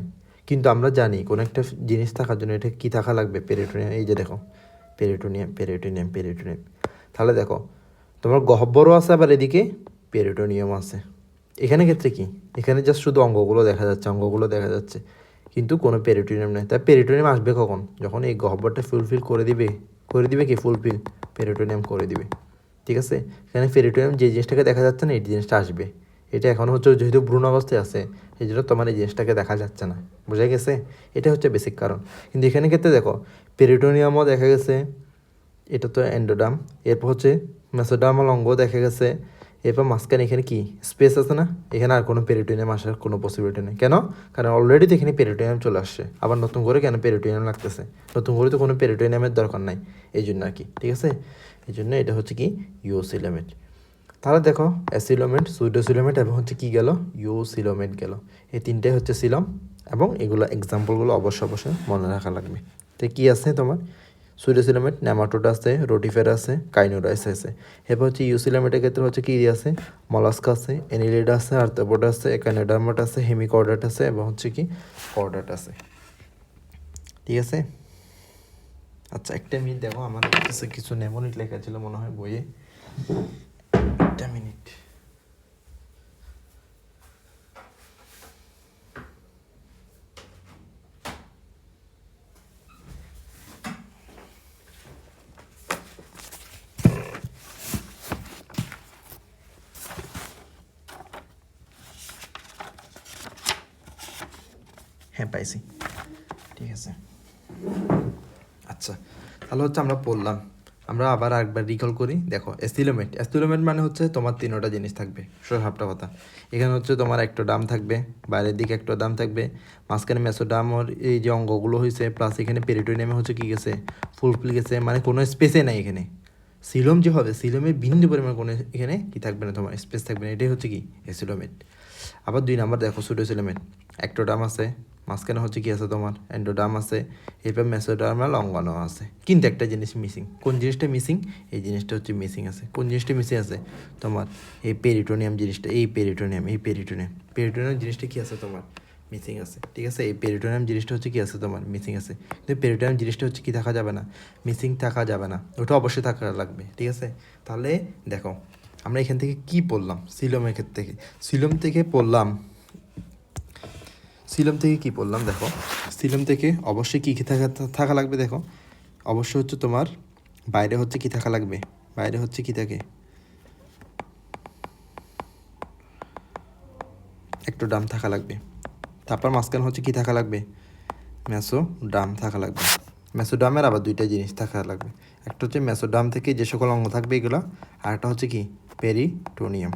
কিন্তু আমরা জানি কোনো একটা জিনিস থাকার জন্য এটা কি থাকা লাগবে, পেরিটোনিয়াম। এই যে দেখো পেরিটোনিয়াম। তাহলে দেখো তোমার গহ্বরও আছে, আবার এদিকে পেরিটোনিয়াম আছে। এখানে ক্ষেত্রে কি, এখানে জাস্ট শুধু অঙ্গগুলো দেখা যাচ্ছে, কিন্তু কোনো পেরিটোনিয়াম নেই। তাই পেরিটোনিয়াম আসবে কখন, যখন এই গহ্বরটা ফুলফিল করে দিবে কি ফুলফিল, পেরিটোনিয়াম করে দিবে, ঠিক আছে। এখানে পেরিটোনিয়াম যে জিনিসটাকে দেখা যাচ্ছে না, এই জিনিসটা আসবে। এটা এখন হচ্ছে যেহেতু ভ্রূণ অবস্থায় আছে, এই জন্য তোমার এই জিনিসটাকে দেখা যাচ্ছে না, বোঝা গেছে। এটা হচ্ছে বেসিক কারণ। কিন্তু এখানে ক্ষেত্রে দেখো পেরিটোনিয়ামও দেখা গেছে, এটা তো এন্ডোডাম, এরপর হচ্ছে মেসোডার্মাল অঙ্গ দেখা গেছে, এরপর মাঝখানে এখানে কি স্পেস আছে না, এখানে আর কোনো পেরিটোনিয়াম আসার কোনো পসিবিলিটি নেই। কেন, কারণ অলরেডি তো এখানে পেরিটোনিয়াম চলে আসছে, আবার নতুন করে কেন পেরিটোনিয়াম লাগতেছে, নতুন করে তো কোনো পেরিটোনিয়ামের দরকার নাই, এই জন্য আর কি, ঠিক আছে। এই জন্য এটা হচ্ছে কি ইউসিলোমেট। তাহলে দেখো অ্যাসিলোমেট, সুডোসিলোমেট এবং হচ্ছে কি গেল, ইউসিলোমেট গেল। এই তিনটাই হচ্ছে সিলম, এবং এগুলো এক্সাম্পলগুলো অবশ্যই মনে রাখা লাগবে। তো কি আছে তোমার, সুডোসিলোমেট নেমাটোডা আছে, রোটিফেরা আছে, কাইনোরাইস আছে। এরপর হচ্ছে ইউসিলোমেটের ক্ষেত্রে হচ্ছে কি আছে, মলাস্কা আছে, এনিলিডা আছে, আর্থ্রোপোডা আছে, একানোডার্মাট আছে, হেমিকর্ডাট আছে, এবং হচ্ছে কি কর্ডাট আছে, ঠিক আছে। আচ্ছা একটা মিনিট দেখো, আমার কাছে কিছু নেমোনিট লেখা ছিল মনে হয় বইয়ে, একটা মিনিট। হ্যাঁ পাইছি, ঠিক আছে। আচ্ছা তাহলে হচ্ছে আমরা পড়লাম, আমরা আবার একবার রিকল করি। দেখো অ্যাসিলোমেট মানে হচ্ছে তোমার 3টা জিনিস থাকবে, সবটা কথা। এখানে হচ্ছে তোমার একটোডাম থাকবে, বাইরের দিকে একটোডাম থাকবে, মাঝখানে মেসোডামর এই যে অঙ্গগুলো হয়েছে, প্লাস এখানে পেরিটোনিয়ামে হচ্ছে কি গেছে ফুলফিল গেছে, মানে কোনো স্পেসে নাই এখানে, সিলোম যে হবে সিলোমের বিন্দু পরিমাণ কোনো এখানে কি থাকবে না, তোমার স্পেস থাকবে না, এটাই হচ্ছে কি অ্যাসিলোমেট। আবার 2 নাম্বার দেখো সুডোসিলোমেট, অ্যাক্টোডার্ম আছে, মাঝখানে হচ্ছে কি আছে তোমার এন্ডোডার্ম আছে, এরপর মেসোডার্মাল অঙ্গনও আছে, কিন্তু একটা জিনিস মিসিং। কোন জিনিসটা মিসিং? এই জিনিসটা হচ্ছে মিসিং আছে। কোন জিনিসটা মিসিং আছে? তোমার এই পেরিটোনিয়াম জিনিসটা, এই পেরিটোনিয়াম জিনিসটা কি আছে তোমার মিসিং আছে, ঠিক আছে? এই পেরিটোনিয়াম জিনিসটা হচ্ছে কি আছে তোমার মিসিং আছে, কিন্তু পেরিটোনিয়াম জিনিসটা হচ্ছে কি থাকা যাবে না, মিসিং থাকা যাবে না, ওটা অবশ্যই থাকা লাগবে, ঠিক আছে? তাহলে দেখো আমরা এখান থেকে কি পড়লাম সিলোমের ক্ষেত্রে থেকে, সিলোম থেকে পড়লাম, সিলোম থেকে কি পড়লাম দেখো, সিলোম থেকে অবশ্যই কী কী থাকা লাগবে দেখো, অবশ্যই হচ্ছে তোমার বাইরে হচ্ছে কি থাকা লাগবে, বাইরে হচ্ছে কি থাকে একটোডার্ম থাকা লাগবে, তারপর মাঝখানে হচ্ছে কি থাকা লাগবে মেসোডার্ম থাকা লাগবে। মেসোডার্মের আবার 2টা জিনিস থাকা লাগবে, একটা হচ্ছে মেসোডার্ম থেকে যে সকল অঙ্গ থাকবে এগুলো, আর একটা হচ্ছে কি পেরিটোনিয়াম,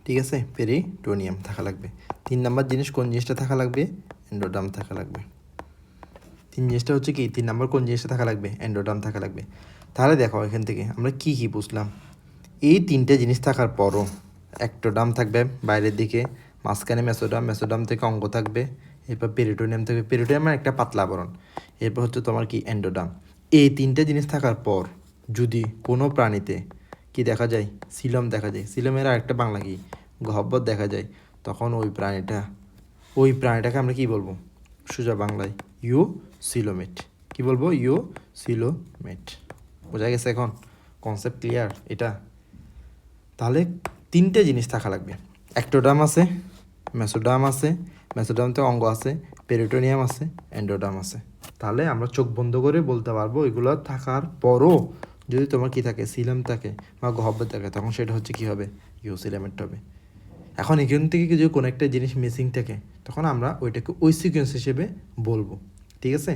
ঠিক আছে? পেরিটোনিয়াম থাকা লাগবে। 3 নাম্বার জিনিস কোন জিনিসটা থাকা লাগবে? এন্ডোডার্ম থাকা লাগবে। 3 জিনিসটা হচ্ছে কি 3 নাম্বার কোন জিনিসটা থাকা লাগবে? এন্ডোডার্ম থাকা লাগবে। তাহলে দেখো এখান থেকে আমরা কি কি বুঝলাম, এই 3টে জিনিস থাকার পরও একটোডার্ম থাকবে বাইরের দিকে, মাঝখানে মেসোডার্ম থেকে অঙ্গ থাকবে, এরপর পেরিটোনিয়াম থাকবে, পেরিটোনিয়াম একটা পাতলা আবরণ, এরপর হচ্ছে তোমার কি এন্ডোডার্ম। এই 3টে জিনিস থাকার পর যদি কোনো প্রাণীতে কি দেখা যায়? সিলোম দেখা যায়, সিলোমের আরেকটা বাংলা কি গহ্বর দেখা যায়, তখন ওই প্রাণীটাকে আমরা কি বলবো সোজা বাংলায়? সিলোমেট। কি বলবো? সিলোমেট। বোঝা গেছে এখন? কনসেপ্ট ক্লিয়ার এটা? তাহলে 3টে জিনিস থাকা লাগবে, অ্যাক্টোডার্ম আছে, মেসোডার্মতে অঙ্গ আছে, পেরিটোনিয়াম আছে, এন্ডোডার্ম আছে। তাহলে আমরা চোখ বন্ধ করে বলতে পারবো এগুলো থাকার পরও যদি তোমার কি থাকে সিলোম থাকে বা গহ্বর থাকে, তখন সেটা হচ্ছে কি হবে? সিলোমেট হবে। এখন এখান থেকে যদি কোনো একটা জিনিস মিসিং থাকে তখন আমরা ওইটাকে ওই সিকোয়েন্স হিসেবে বলবো, ঠিক আছে?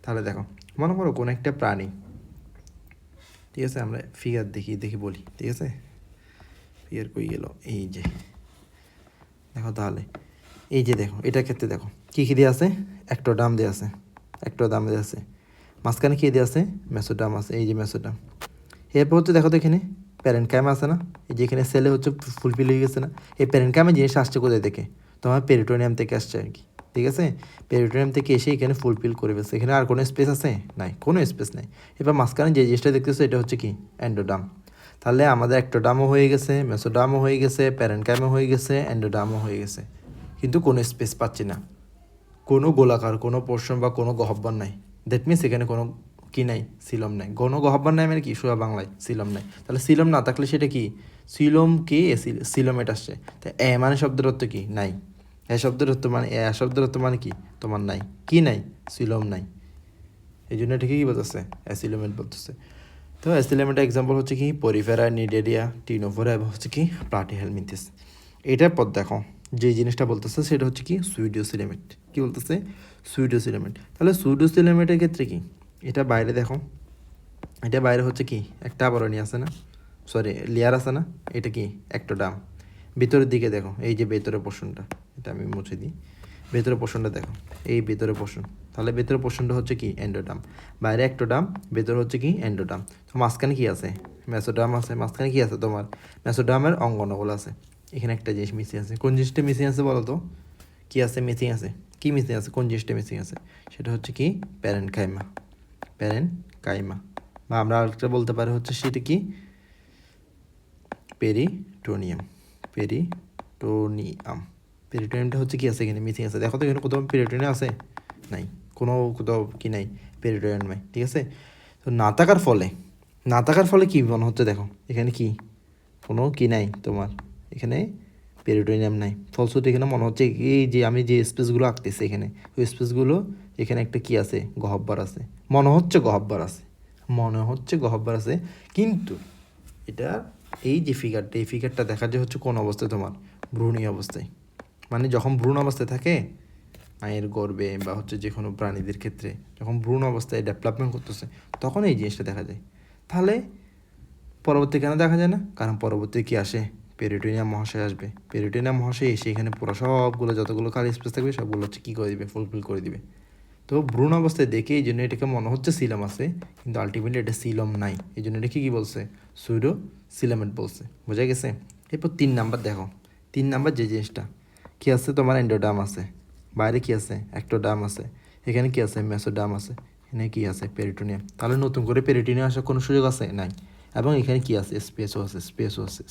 তাহলে দেখো মনে করো কোনো একটা প্রাণী, ঠিক আছে, আমরা ফিগার দেখি বলি, ঠিক আছে? ফিগার কই গেল, এই যে দেখো, তাহলে এই যে দেখো এটার ক্ষেত্রে দেখো কী কী দিয়ে আছে? একটোডার্ম দিয়ে আছে, মাঝখানে কী দিয়ে আছে? মেসোডার্ম আছে, এই যে মেসোডার্ম। এরপর হচ্ছে দেখো তো এখানে প্যারেনকাইমা আছে না, এই যে এখানে সেলে হচ্ছে ফুলফিল হয়ে গেছে না, এই প্যারেনকাইমা জিনিস আসছে কোথায় থেকে? তোমার পেরিটোনিয়াম থেকে আসছে আর কি, ঠিক আছে? পেরিটোনিয়াম থেকে এসে এখানে ফুলফিল করে ফেলছে, এখানে আর কোনো স্পেস আছে? নাই, কোনো স্পেস নাই। এবার মাঝখানে যে জিনিসটা দেখতেছো এটা হচ্ছে কি এন্ডোডার্ম। তাহলে আমাদের একটোডার্মও হয়ে গেছে, মেসোডার্মও হয়ে গেছে, প্যারেনকাইমও হয়ে গেছে, এন্ডোডার্মও হয়ে গেছে, কিন্তু কোনো স্পেস পাচ্ছি না, কোনো গোলাকার কোনো পোর্শন বা কোনো গহ্বর নাই। দ্যাট মিনস এখানে কোনো কি নাই? সিলম নাই। ঘন গহ্বর নাই মানে কি? সোজা বাংলায় সিলম নাই। তাহলে সিলম না থাকলে সেটা কি? সিলম কি? সিলমেট আসছে। তা এ মানে শব্দের অর্থ কি? নাই। শব্দের অর্থ মানে কি? তোমার নাই। কি নাই? সিলম নাই। এই জন্য এটাকে কি বলতেছে? অ্যাসিলোমেট বলতেছে। তো অ্যাসিলোমেটের এক্সাম্পল হচ্ছে কি পরিফেরা, নিডেরিয়া, টিনোফোরা এবং হচ্ছে কি প্লাটিহেলমিনথেস। এটার পর দেখো যে জিনিসটা বলতেছে সেটা হচ্ছে কি সুইডোসিলেমেট। কি বলতেছে? সুইডোসিলেমেট। তাহলে সুইডোসিলেমেটের ক্ষেত্রে কি এটা বাইরে দেখো, এটা বাইরে হচ্ছে কি একটা আবরণী আছে না, সরি লেয়ার আছে না, এটা কি একটোডার্ম। ভিতরের দিকে দেখো এই যে ভেতরের পোর্শনটা, এটা আমি মুছে দিই, ভেতরের পোর্শনটা দেখো, এই ভেতরের পোর্শন, তাহলে ভেতরের পোর্শনটা হচ্ছে কি এন্ডোডার্ম, বাইরে একটোডার্ম, ভেতরে হচ্ছে কি এন্ডোডার্ম। তো মাঝখানে কি আছে? মেসোডার্ম আছে। মাঝখানে কি আছে তোমার? মেসোডার্মের অঙ্গনগুলো আছে। এখানে একটা জিনিস মিসিং আছে। কোন জিনিসটা মিসিং আছে বলো তো? কি আছে মিসিং আছে? কি মিসিং আছে? কোন জিনিসটা মিসিং আছে? সেটা হচ্ছে কি প্যারেনকাইমা, বা আমরা আরেকটা বলতে পারি হচ্ছে সেটা কি পেরিটোনিয়াম। পেরিটোনিয়ামটা হচ্ছে কি আছে এখানে মিসিং আছে। দেখো তো এখানে কোথাও পেরিটোনিয়াম আছে? নাই, কোনো কোথাও কি নাই? পেরিটোনিয়াম নাই, ঠিক আছে? তো না থাকার ফলে কি মনে হচ্ছে দেখো এখানে কি কোনো কি নাই তোমার, এখানে পেরিটোনিয়াম নাই। ফলশ্রুতি এখানে মনে হচ্ছে এই যে আমি যে স্পেসগুলো আঁকতেছি এখানে, ওই স্পেসগুলো এখানে একটা কি আছে? গহ্বর আছে। মনে হচ্ছে গহ্বর আছে, কিন্তু এটা এই যে ফিগারটা, এই ফিগারটা দেখা যায় হচ্ছে কোন অবস্থায় তোমার? ভ্রূণী অবস্থায়। মানে যখন ভ্রূণ অবস্থায় থাকে মায়ের গর্ভে বা হচ্ছে যে কোনো প্রাণীদের ক্ষেত্রে যখন ভ্রূণ অবস্থায় ডেভেলপমেন্ট করতেছে তখন এই জিনিসটা দেখা যায়। তাহলে পরবর্তী কেন দেখা যায় না? কারণ পরবর্তী কি আসে? পেরিটোনিয়াম মহাশয় আসবে। পেরিটোনিয়াম মহাশয় এসে এখানে পুরো সবগুলো যতগুলো খালি স্পেস থাকবে সবগুলো হচ্ছে কী করে দিবে? ফুলফিল করে দিবে। তো ভ্রূণ অবস্থায় দেখে এই জন্য এটাকে মনে হচ্ছে সিলম আছে, কিন্তু আলটিমেটলি এটা সিলম নাই। এই জন্য এটা কী বলছে? সুইডো সিলামেট বলছে। বোঝা গেছে? এরপর 3 নাম্বার দেখো। 3 নাম্বার যে জিনিসটা কী আছে, তোমার এন্ডোডার্ম আছে, বাইরে কী আছে, একটোডার্ম আছে, এখানে কী আছে, মেসোডার্ম আছে, এখানে কী আছে, পেরিটোনিয়াম। তাহলে নতুন করে পেরিটোনিয়াম আসার কোনো সুযোগ আছে? নাই। এবং এখানে কী আছে, স্পেসও আছে, স্পেস আছে।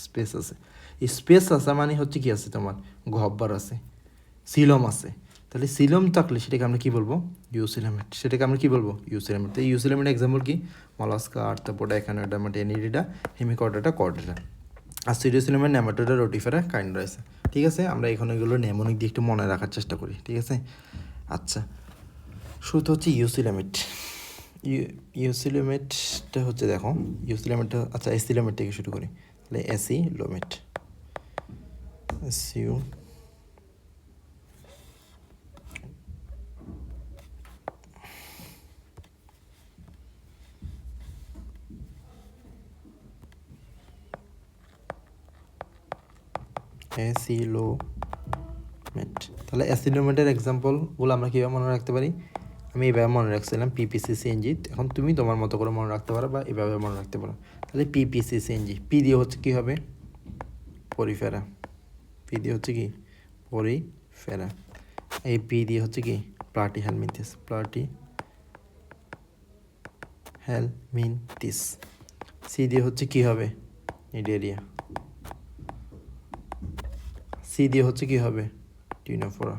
স্পেস আছে মানে হচ্ছে কী আছে, তোমার গহ্বর আছে, সিলম আছে। তাহলে সিলম থাকলে সেটাকে আমরা কী বলবো? ইউসিলামেট। সেটাকে আমরা কী বলবো? ইউসিলামেট। তো ইউসিলামেটের এক্সাম্পল কি? Mollusca, Arthropoda, Echinodermata, Annelida, Hemichordata, Chordata. আর সিরিওসিলামের নেমাটোডা, রোটিফেরা, কাইন্ড্রাইসা। ঠিক আছে, আমরা এখন এগুলো নেমোনিক দিয়ে একটু মনে রাখার চেষ্টা করি। ঠিক আছে, আচ্ছা, শুরুতে হচ্ছে ইউসিলামেট। ইউসিলামেটটা হচ্ছে, দেখো ইউসিলামেটটা, আচ্ছা এসিলামেট থেকে শুরু করি। তাহলে এসিলোমেট, এসইউ অ্যাসিলোমেট। তাহলে অ্যাসিলোমেটের এক্সাম্পলগুলো আমরা কীভাবে মনে রাখতে পারি? আমি এইভাবে মনে রাখছিলাম, পিপিসি সিএনজি। এখন তুমি তোমার মতো করে মনে রাখতে পারো বা এভাবে মনে রাখতে পারো। তাহলে পিপিসি সিএনজি, পি দিয়ে হচ্ছে কী হবে? পরিফেরা। পি দিয়ে হচ্ছে কি? পরিফেরা। এই পি দিয়ে হচ্ছে কি? প্লাটি হেলমিনথিস, প্লাটি হেলমিনথিস। সি দিয়ে হচ্ছে কি হবে? নিডেরিয়া। সি দিয়ে হচ্ছে কি হবে? টিনোফোরা।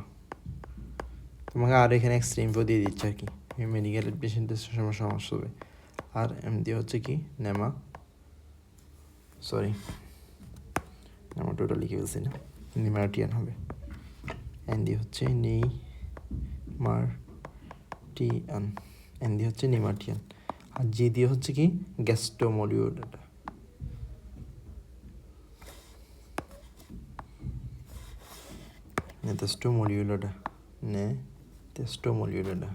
তোমাকে আর এখানে এক্সট্রিমফো দিয়ে দিচ্ছে আর কি, মেডিকেল পেশেন্টের সময় সমস্যা হবে। আর এম দিয়ে হচ্ছে কি? নেমাটোডা লিখে ফেলছি না, নিমাটিয়ান হবে। এন দিয়ে হচ্ছে নিমাটিয়ান। আর জি দিয়ে হচ্ছে কি? গ্যাস্ট্রোমোলিউলাটা। নেতেস্টোমোলিউলাটা। নেতেস্টোমোলিউলাটা।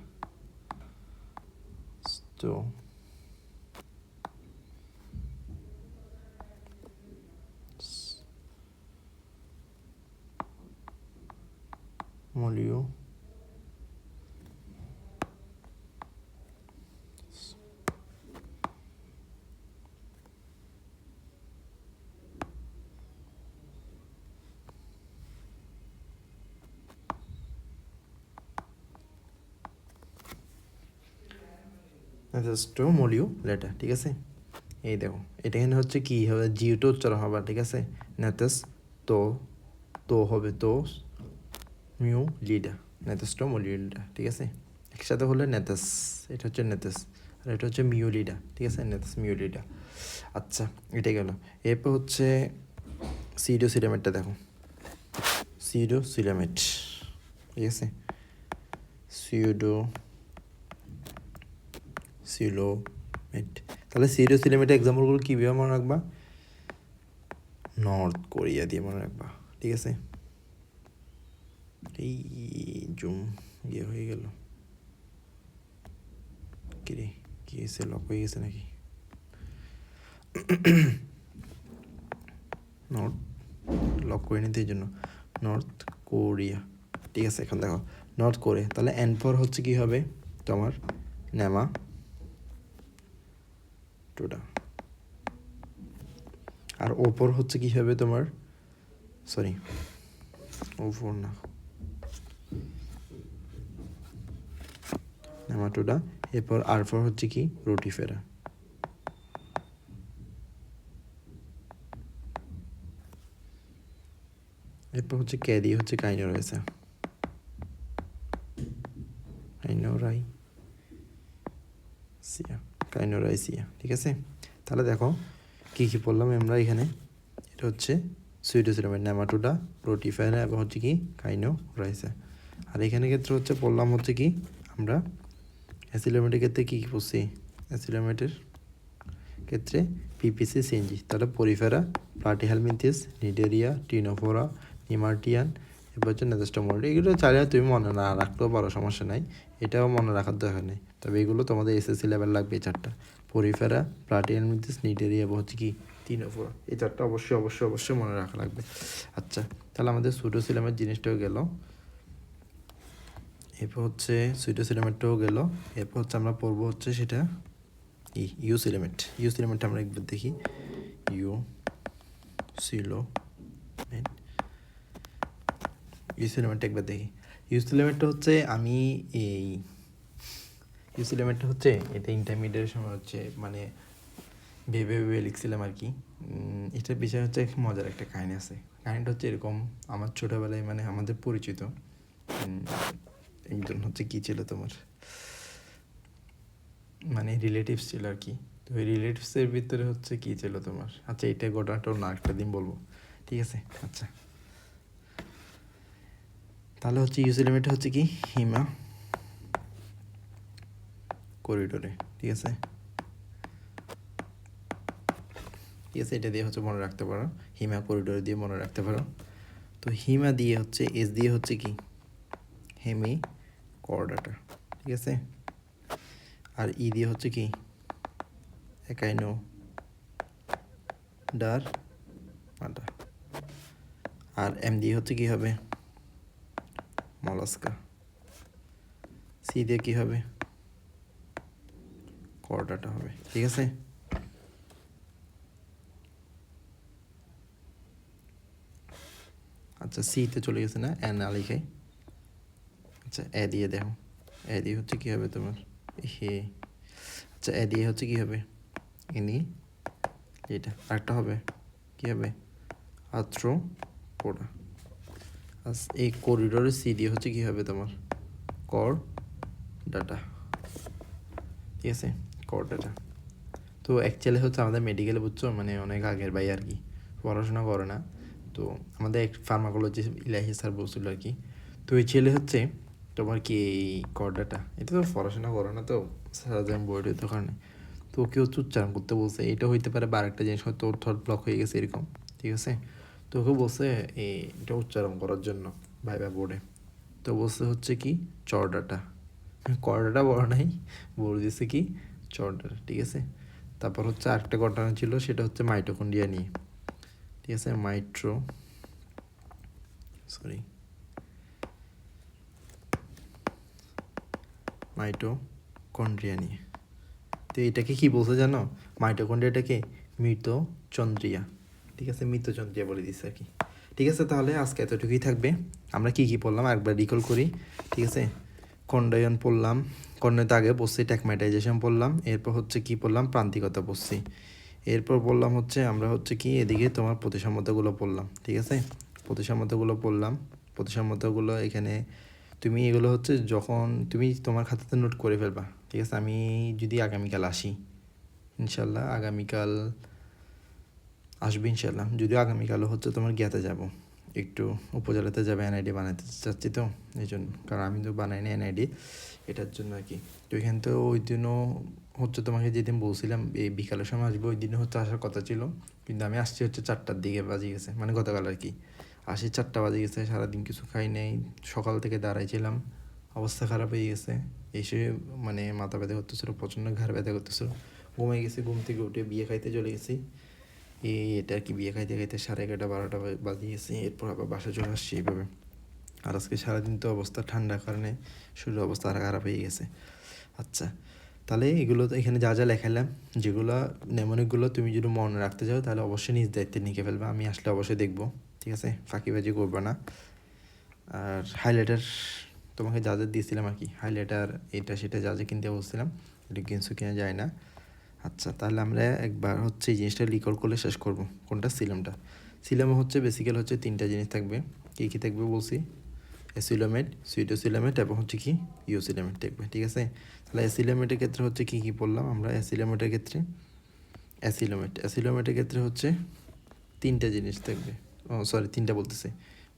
ঠিক আছে, এই দেখো এটা এখানে হচ্ছে কি হবে? জিওটা উচ্চারণ হবে। ঠিক আছে, নেতেস তো হবে তো মিউ লিডা, নেতেস্টোমোলিউলাটা। ঠিক আছে, একসাথে হলে নেতেস, এটা হচ্ছে নেতেস, আর এটা হচ্ছে মিউলিডা। ঠিক আছে, নেতেস মিউলিডা। আচ্ছা, এটা গেল। এরপর হচ্ছে সিডোসিলামেটটা দেখো, সিডোসিলামেট। ঠিক আছে, সিলোমেট। তাহলে সিডোসিলামেটের এক্সাম্পলগুলো কীভাবে মনে রাখবা? নর্থ কোরিয়া দিয়ে মনে রাখবা। ঠিক আছে, এই জুম হয়ে গেল, কিরে কি হয়েছে? লক হয়ে গেছে নাকি? নর্থ লক করে নিতে, এই জন্য নর্থ কোরিয়া। ঠিক আছে, এখন দেখো নর্থ কোরিয়া। তাহলে এন ফর হচ্ছে কি হবে তোমার? নেমাটোডা। আর ওপর হচ্ছে কি হবে তোমার? ওপর না, নেমাটোডা। এরপর আর ফর হচ্ছে কি? রোটিফেরা। এরপর হচ্ছে কে দিয়ে হচ্ছে কাইনোরাইসিয়া। ঠিক আছে, তাহলে দেখো কী কী পড়লাম আমরা এখানে। এটা হচ্ছে সুইডোসিলামেট, নেমাটোডা, রোটিফেরা এবং হচ্ছে কি? কাইনোরাইসিয়া। আর এখানে ক্ষেত্রে হচ্ছে পড়লাম হচ্ছে কি? আমরা অ্যাসিলোমেটের ক্ষেত্রে কী কী পড়ছি? অ্যাসিলোমেটের ক্ষেত্রে পিপিসি সিএনজি। তাহলে পরিফেরা, প্লাটিহেলমিনথিস, নিডেরিয়া, টিনোফোরা, নিমাটিয়ান, এরপর হচ্ছে নেতেস্টোমোলিউলা। এগুলো চাইলে তুমি মনে না রাখতেও পারো, সমস্যা নাই, এটাও মনে রাখার দরকার নেই। তবে এগুলো তোমাদের এসএসসি লেভেল লাগবে, এই চারটা: পরিফেরা, প্লাটিহেলমিনথিস, নিডেরিয়া এবং হচ্ছে কি? টিনোফোরা। এই চারটা অবশ্যই মনে রাখা লাগবে। আচ্ছা, তাহলে আমাদের সুডোসিলামের জিনিসটাও গেল। এরপর হচ্ছে সুইটোসিলোমেটটাও গেল। এরপর হচ্ছে আমরা পড়বো হচ্ছে সেটা ইউসিলোমেট। ইউসিলোমেট আমরা একবার দেখি। ইউসিলোমেট একবার দেখি। ইউসিলোমেটটা হচ্ছে আমি এই ইউসিলোমেটটা হচ্ছে এটা ইন্টারমিডিয়েটের সময় হচ্ছে মানে ভেবে ভেবে লিখছিলাম আর কি। এটার বিষয় হচ্ছে মজার একটা কাহিনী আছে। কাহিনীটা হচ্ছে এরকম, আমার ছোটোবেলায় মানে আমাদের পরিচিত একজন হচ্ছে কী ছিল তোমার মানে রিলেটিভস ছিল আর কি। তো ওই রিলেটিভসের ভিতরে হচ্ছে কী ছিল তোমার, আচ্ছা এটা ঘটনাটাও না একটা দিন বলবো, ঠিক আছে। আচ্ছা তাহলে হচ্ছে ইউসিলোমেটটা হচ্ছে কি হিমা করিডোরে, ঠিক আছে। ঠিক আছে, এটা দিয়ে হচ্ছে মনে রাখতে পারো, হিমা করিডোর দিয়ে মনে রাখতে পারো। তো হিমা দিয়ে হচ্ছে এস দিয়ে হচ্ছে কি হেমি কর্ডাটা, ঠিক আছে। আর ই দিয়ে হচ্ছে কি একাইনো ডার মাটা। আর এম দিয়ে হচ্ছে কি হবে মলাস্কা। সি দিয়ে কি হবে কর্ডাটা হবে, ঠিক আছে। আচ্ছা সিতে চলে গেছে না, এ না লিখাই। আচ্ছা এ দিয়ে দেখো, এ দিয়ে হচ্ছে কী হবে তোমার হে। আচ্ছা এ দিয়ে হচ্ছে কী হবে ইনি এটা। আরেকটা হবে কী হবে আর্থ্রোপোডা। এই করিডোরের সি দিয়ে হচ্ছে কী হবে তোমার কর ডাটা, ঠিক আছে কর ডাটা। তো অ্যাকচুয়ালি হচ্ছে আমাদের মেডিকেলে বুঝছো মানে অনেক আগের ভাই আর কি, পড়াশোনা করে না। তো আমাদের এক ফার্মাকোলজি ইলাহি স্যার বলছিল আর কি। তো এই ছেলে হচ্ছে তোমার কি এই কর্ডাটা, এটা তো পড়াশোনা করে না তো সারা দিন বইটা তো কারণে। তো ওকে হচ্ছে উচ্চারণ করতে বলছে, এটা হইতে পারে বা আরেকটা জিনিস হয়তো ওর থট ব্লক হয়ে গেছে এরকম, ঠিক আছে। তো ওকে বলছে এটা উচ্চারণ করার জন্য ভাইবা বোর্ডে। তো বলছে হচ্ছে কি চর্ডাটা, কর্ডাটা বড় নাই, বলে দিছে কি চর্ডাটা, ঠিক আছে। তারপর হচ্ছে আরেকটা ঘটনা ছিল, সেটা হচ্ছে মাইটোকন্ড্রিয়া নিয়ে, ঠিক আছে। মাইটোকন্ড্রিয়া নিয়ে। তো এটাকে কি বলছে জানো, মাইটোকন্ড্রিয়াটাকে মৃতচন্দ্রিয়া, ঠিক আছে, মৃতচন্দ্রিয়া বলে দিচ্ছে আর কি। ঠিক আছে, তাহলে আজকে এতটুকুই থাকবে। আমরা কি কি পড়লাম একবার রিকল করি, ঠিক আছে। কন্ডায়ন পড়লাম, কন্ডায়তে আগে পড়ছি ট্যাকম্যাটাইজেশন পড়লাম, এরপর হচ্ছে কি পড়লাম প্রান্তিকতা পড়ছি, এরপর বললাম হচ্ছে আমরা হচ্ছে কি এদিকে তোমার প্রতিসাম্যতাগুলো পড়লাম, ঠিক আছে। প্রতিসাম্যতাগুলো পড়লাম, প্রতিসাম্যতাগুলো এখানে তুমি এগুলো হচ্ছে যখন তুমি তোমার খাতাতে নোট করে ফেলবা, ঠিক আছে। আমি যদি আগামীকাল আসি ইনশাল্লাহ, আগামীকাল আসবে ইনশাল্লাহ, যদিও আগামীকালও হচ্ছে তোমার জ্ঞাতে যাব, একটু উপজেলাতে যাবে এনআইডি বানাতে চাচ্ছি তো এই জন্য, কারণ আমি তো বানাই না এনআইডি, এটার জন্য আর কি। তো এখান তো ওই দিনও হচ্ছে তোমাকে যেদিন বলছিলাম এই বিকালের সময় আসবো, ওই দিনে হচ্ছে আসার কথা ছিল, কিন্তু আমি আসছি হচ্ছে 4টার দিকে বাজে গেছে, মানে গতকাল আর কি। আসি 4টা বাজে গেছে, সারাদিন কিছু খাই নাই, সকাল থেকে দাঁড়াইছিলাম, অবস্থা খারাপ হয়ে গেছে। এসে মানে মাথা ব্যথা করতেছিল, প্রচণ্ড ঘাড় ব্যথা করতেছিল, ঘুমাই গেছি, ঘুম থেকে উঠে বিয়ে খাইতে চলে গেছি। এটা আর কি বিয়ে খাইতে খাইতে 11:30 12টা বাজে গেছি, এরপর আবার বাসা চলে আসছি এইভাবে। আর আজকে সারাদিন তো অবস্থা ঠান্ডার কারণে শরীরের অবস্থা আরও খারাপ হয়ে গেছে। আচ্ছা তাহলে এগুলো তো এখানে যা যা লেখালাম, যেগুলো নেমনিকগুলো তুমি যদি মনে রাখতে চাও তাহলে অবশ্যই নিজ দায়িত্বে লিখে ফেলবে, আমি আসলে অবশ্যই দেখবো, ঠিক আছে, ফাঁকিবাজি করবে না। আর হাইলাইটার তোমাকে যা যা দিয়েছিলাম আর কি, হাইলাইটার এটা সেটা যা যা কিনতে বলছিলাম এটা কিনছো কিনা যায় না। আচ্ছা তাহলে আমরা একবার হচ্ছে এই জিনিসটা রিকল করলে শেষ করব। কোনটা সিলামটা, সিলামে হচ্ছে বেসিক্যাল হচ্ছে 3টা জিনিস থাকবে। কী কী থাকবে বলছি, অ্যাসিলোমেট, সুইটোসিলামেট এবং হচ্ছে কি ইউসিলামেট থাকবে, ঠিক আছে। তাহলে অ্যাসিলোমেটের ক্ষেত্রে হচ্ছে কী কী পড়লাম আমরা, অ্যাসিলোমেটের ক্ষেত্রে অ্যাসিলোমেটের ক্ষেত্রে হচ্ছে 3টা জিনিস থাকবে, ও সরি 3টা বলতেছে,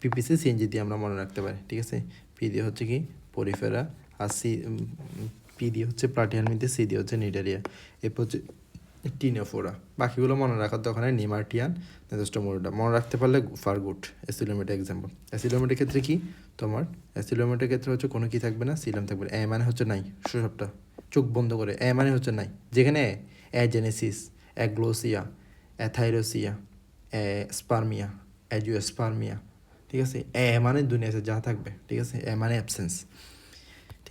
পিপিসি সিএনজি দিয়ে আমরা মনে রাখতে পারি, ঠিক আছে। পি দিয়ে হচ্ছে কি পরিফেরা, আর পি দিয়ে হচ্ছে প্লাটিয়ানমিতে, সি দিয়ে হচ্ছে নিডারিয়া, এরপর হচ্ছে টিনোফোরা। বাকিগুলো মনে রাখার দরকার নেই, নিমার্টিয়ান নেজোস্টোমোরোডা মনে রাখতে পারলে ফার গুড। অ্যাসিলোমেটের এক্সাম্পল, অ্যাসিলোমেটের ক্ষেত্রে কি তোমার অ্যাসিলোমেটের ক্ষেত্রে হচ্ছে কোনো কি থাকবে না, সিলাম থাকবে, এ মানে হচ্ছে নাই, সবটা চোখ বন্ধ করে, এ মানে হচ্ছে নাই, যেখানে অ্যাজেনেসিস, অ্যাগ্লোসিয়া, অ্যাথাইরোসিয়া, স্পার্মিয়া, অ্যাজিওস্পার্মিয়া, ঠিক আছে। এ মানে দুনিয়াতে যা থাকবে, ঠিক আছে, এ মানে অ্যাবসেন্স।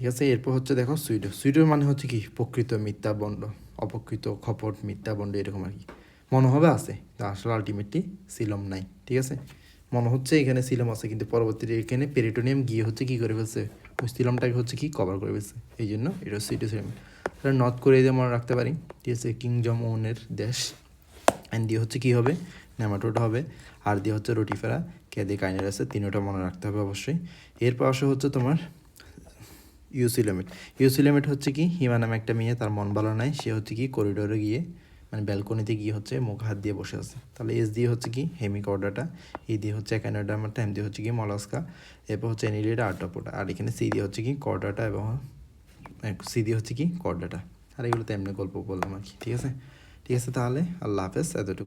ঠিক আছে। এরপর হচ্ছে দেখো সুইডো। সুইডোর মানে হচ্ছে কি প্রকৃত মিথ্যা বন্ড, অপ্রকৃত খপট মিথ্যা বন্ড এরকম আর কি। মনে হবে আছে, তা আসলে আলটিমেটলি সিলম নাই। ঠিক আছে, মনে হচ্ছে এখানে সিলম আছে, কিন্তু পরবর্তীতে এখানে পেরিটোনিয়াম গিয়ে হচ্ছে কি করে ফেলছে, ওই সিলমটাকে হচ্ছে কি কভার করে ফেলছে, এই জন্য এটা সুইডো সিলম। তাহলে নর্থ কোরিয়া দিয়ে মনে রাখতে পারি, ঠিক আছে, কিং জং উনের দেশ। অ্যান্ড দিয়ে হচ্ছে কী হবে, নেমাটোড হবে। আর দিয়ে হচ্ছে রোটিফেরা, কে দিয়ে কাইনার আছে, তিনোটা মনে রাখতে হবে অবশ্যই। এরপর আসে হচ্ছে তোমার ইউসিলেমেট। ইউসিলেমেট হচ্ছে কি, হিমা নামে একটা মেয়ে, তার মন ভালো নাই, সে হচ্ছে কি করিডোরে গিয়ে মানে ব্যালকনিতে গিয়ে হচ্ছে মুখ হাত দিয়ে বসে আছে। তাহলে এস দিয়ে হচ্ছে কি হেমিকর্ডাটা, এই দিয়ে হচ্ছে একানোডার্মাটা, এম দিয়ে হচ্ছে কি মলাস্কা, এরপর হচ্ছে এনিলিটা আর্ট্রোপোডা, আর এখানে সি দিয়ে হচ্ছে কি কর্ডাটা, এবং সি দিয়ে হচ্ছে কি কর্ডাটা। আর এগুলো তো এমনি গল্প বললাম আর কি। ঠিক আছে, ঠিক আছে, তাহলে আল্লাহ হাফেজ, এতটুকু।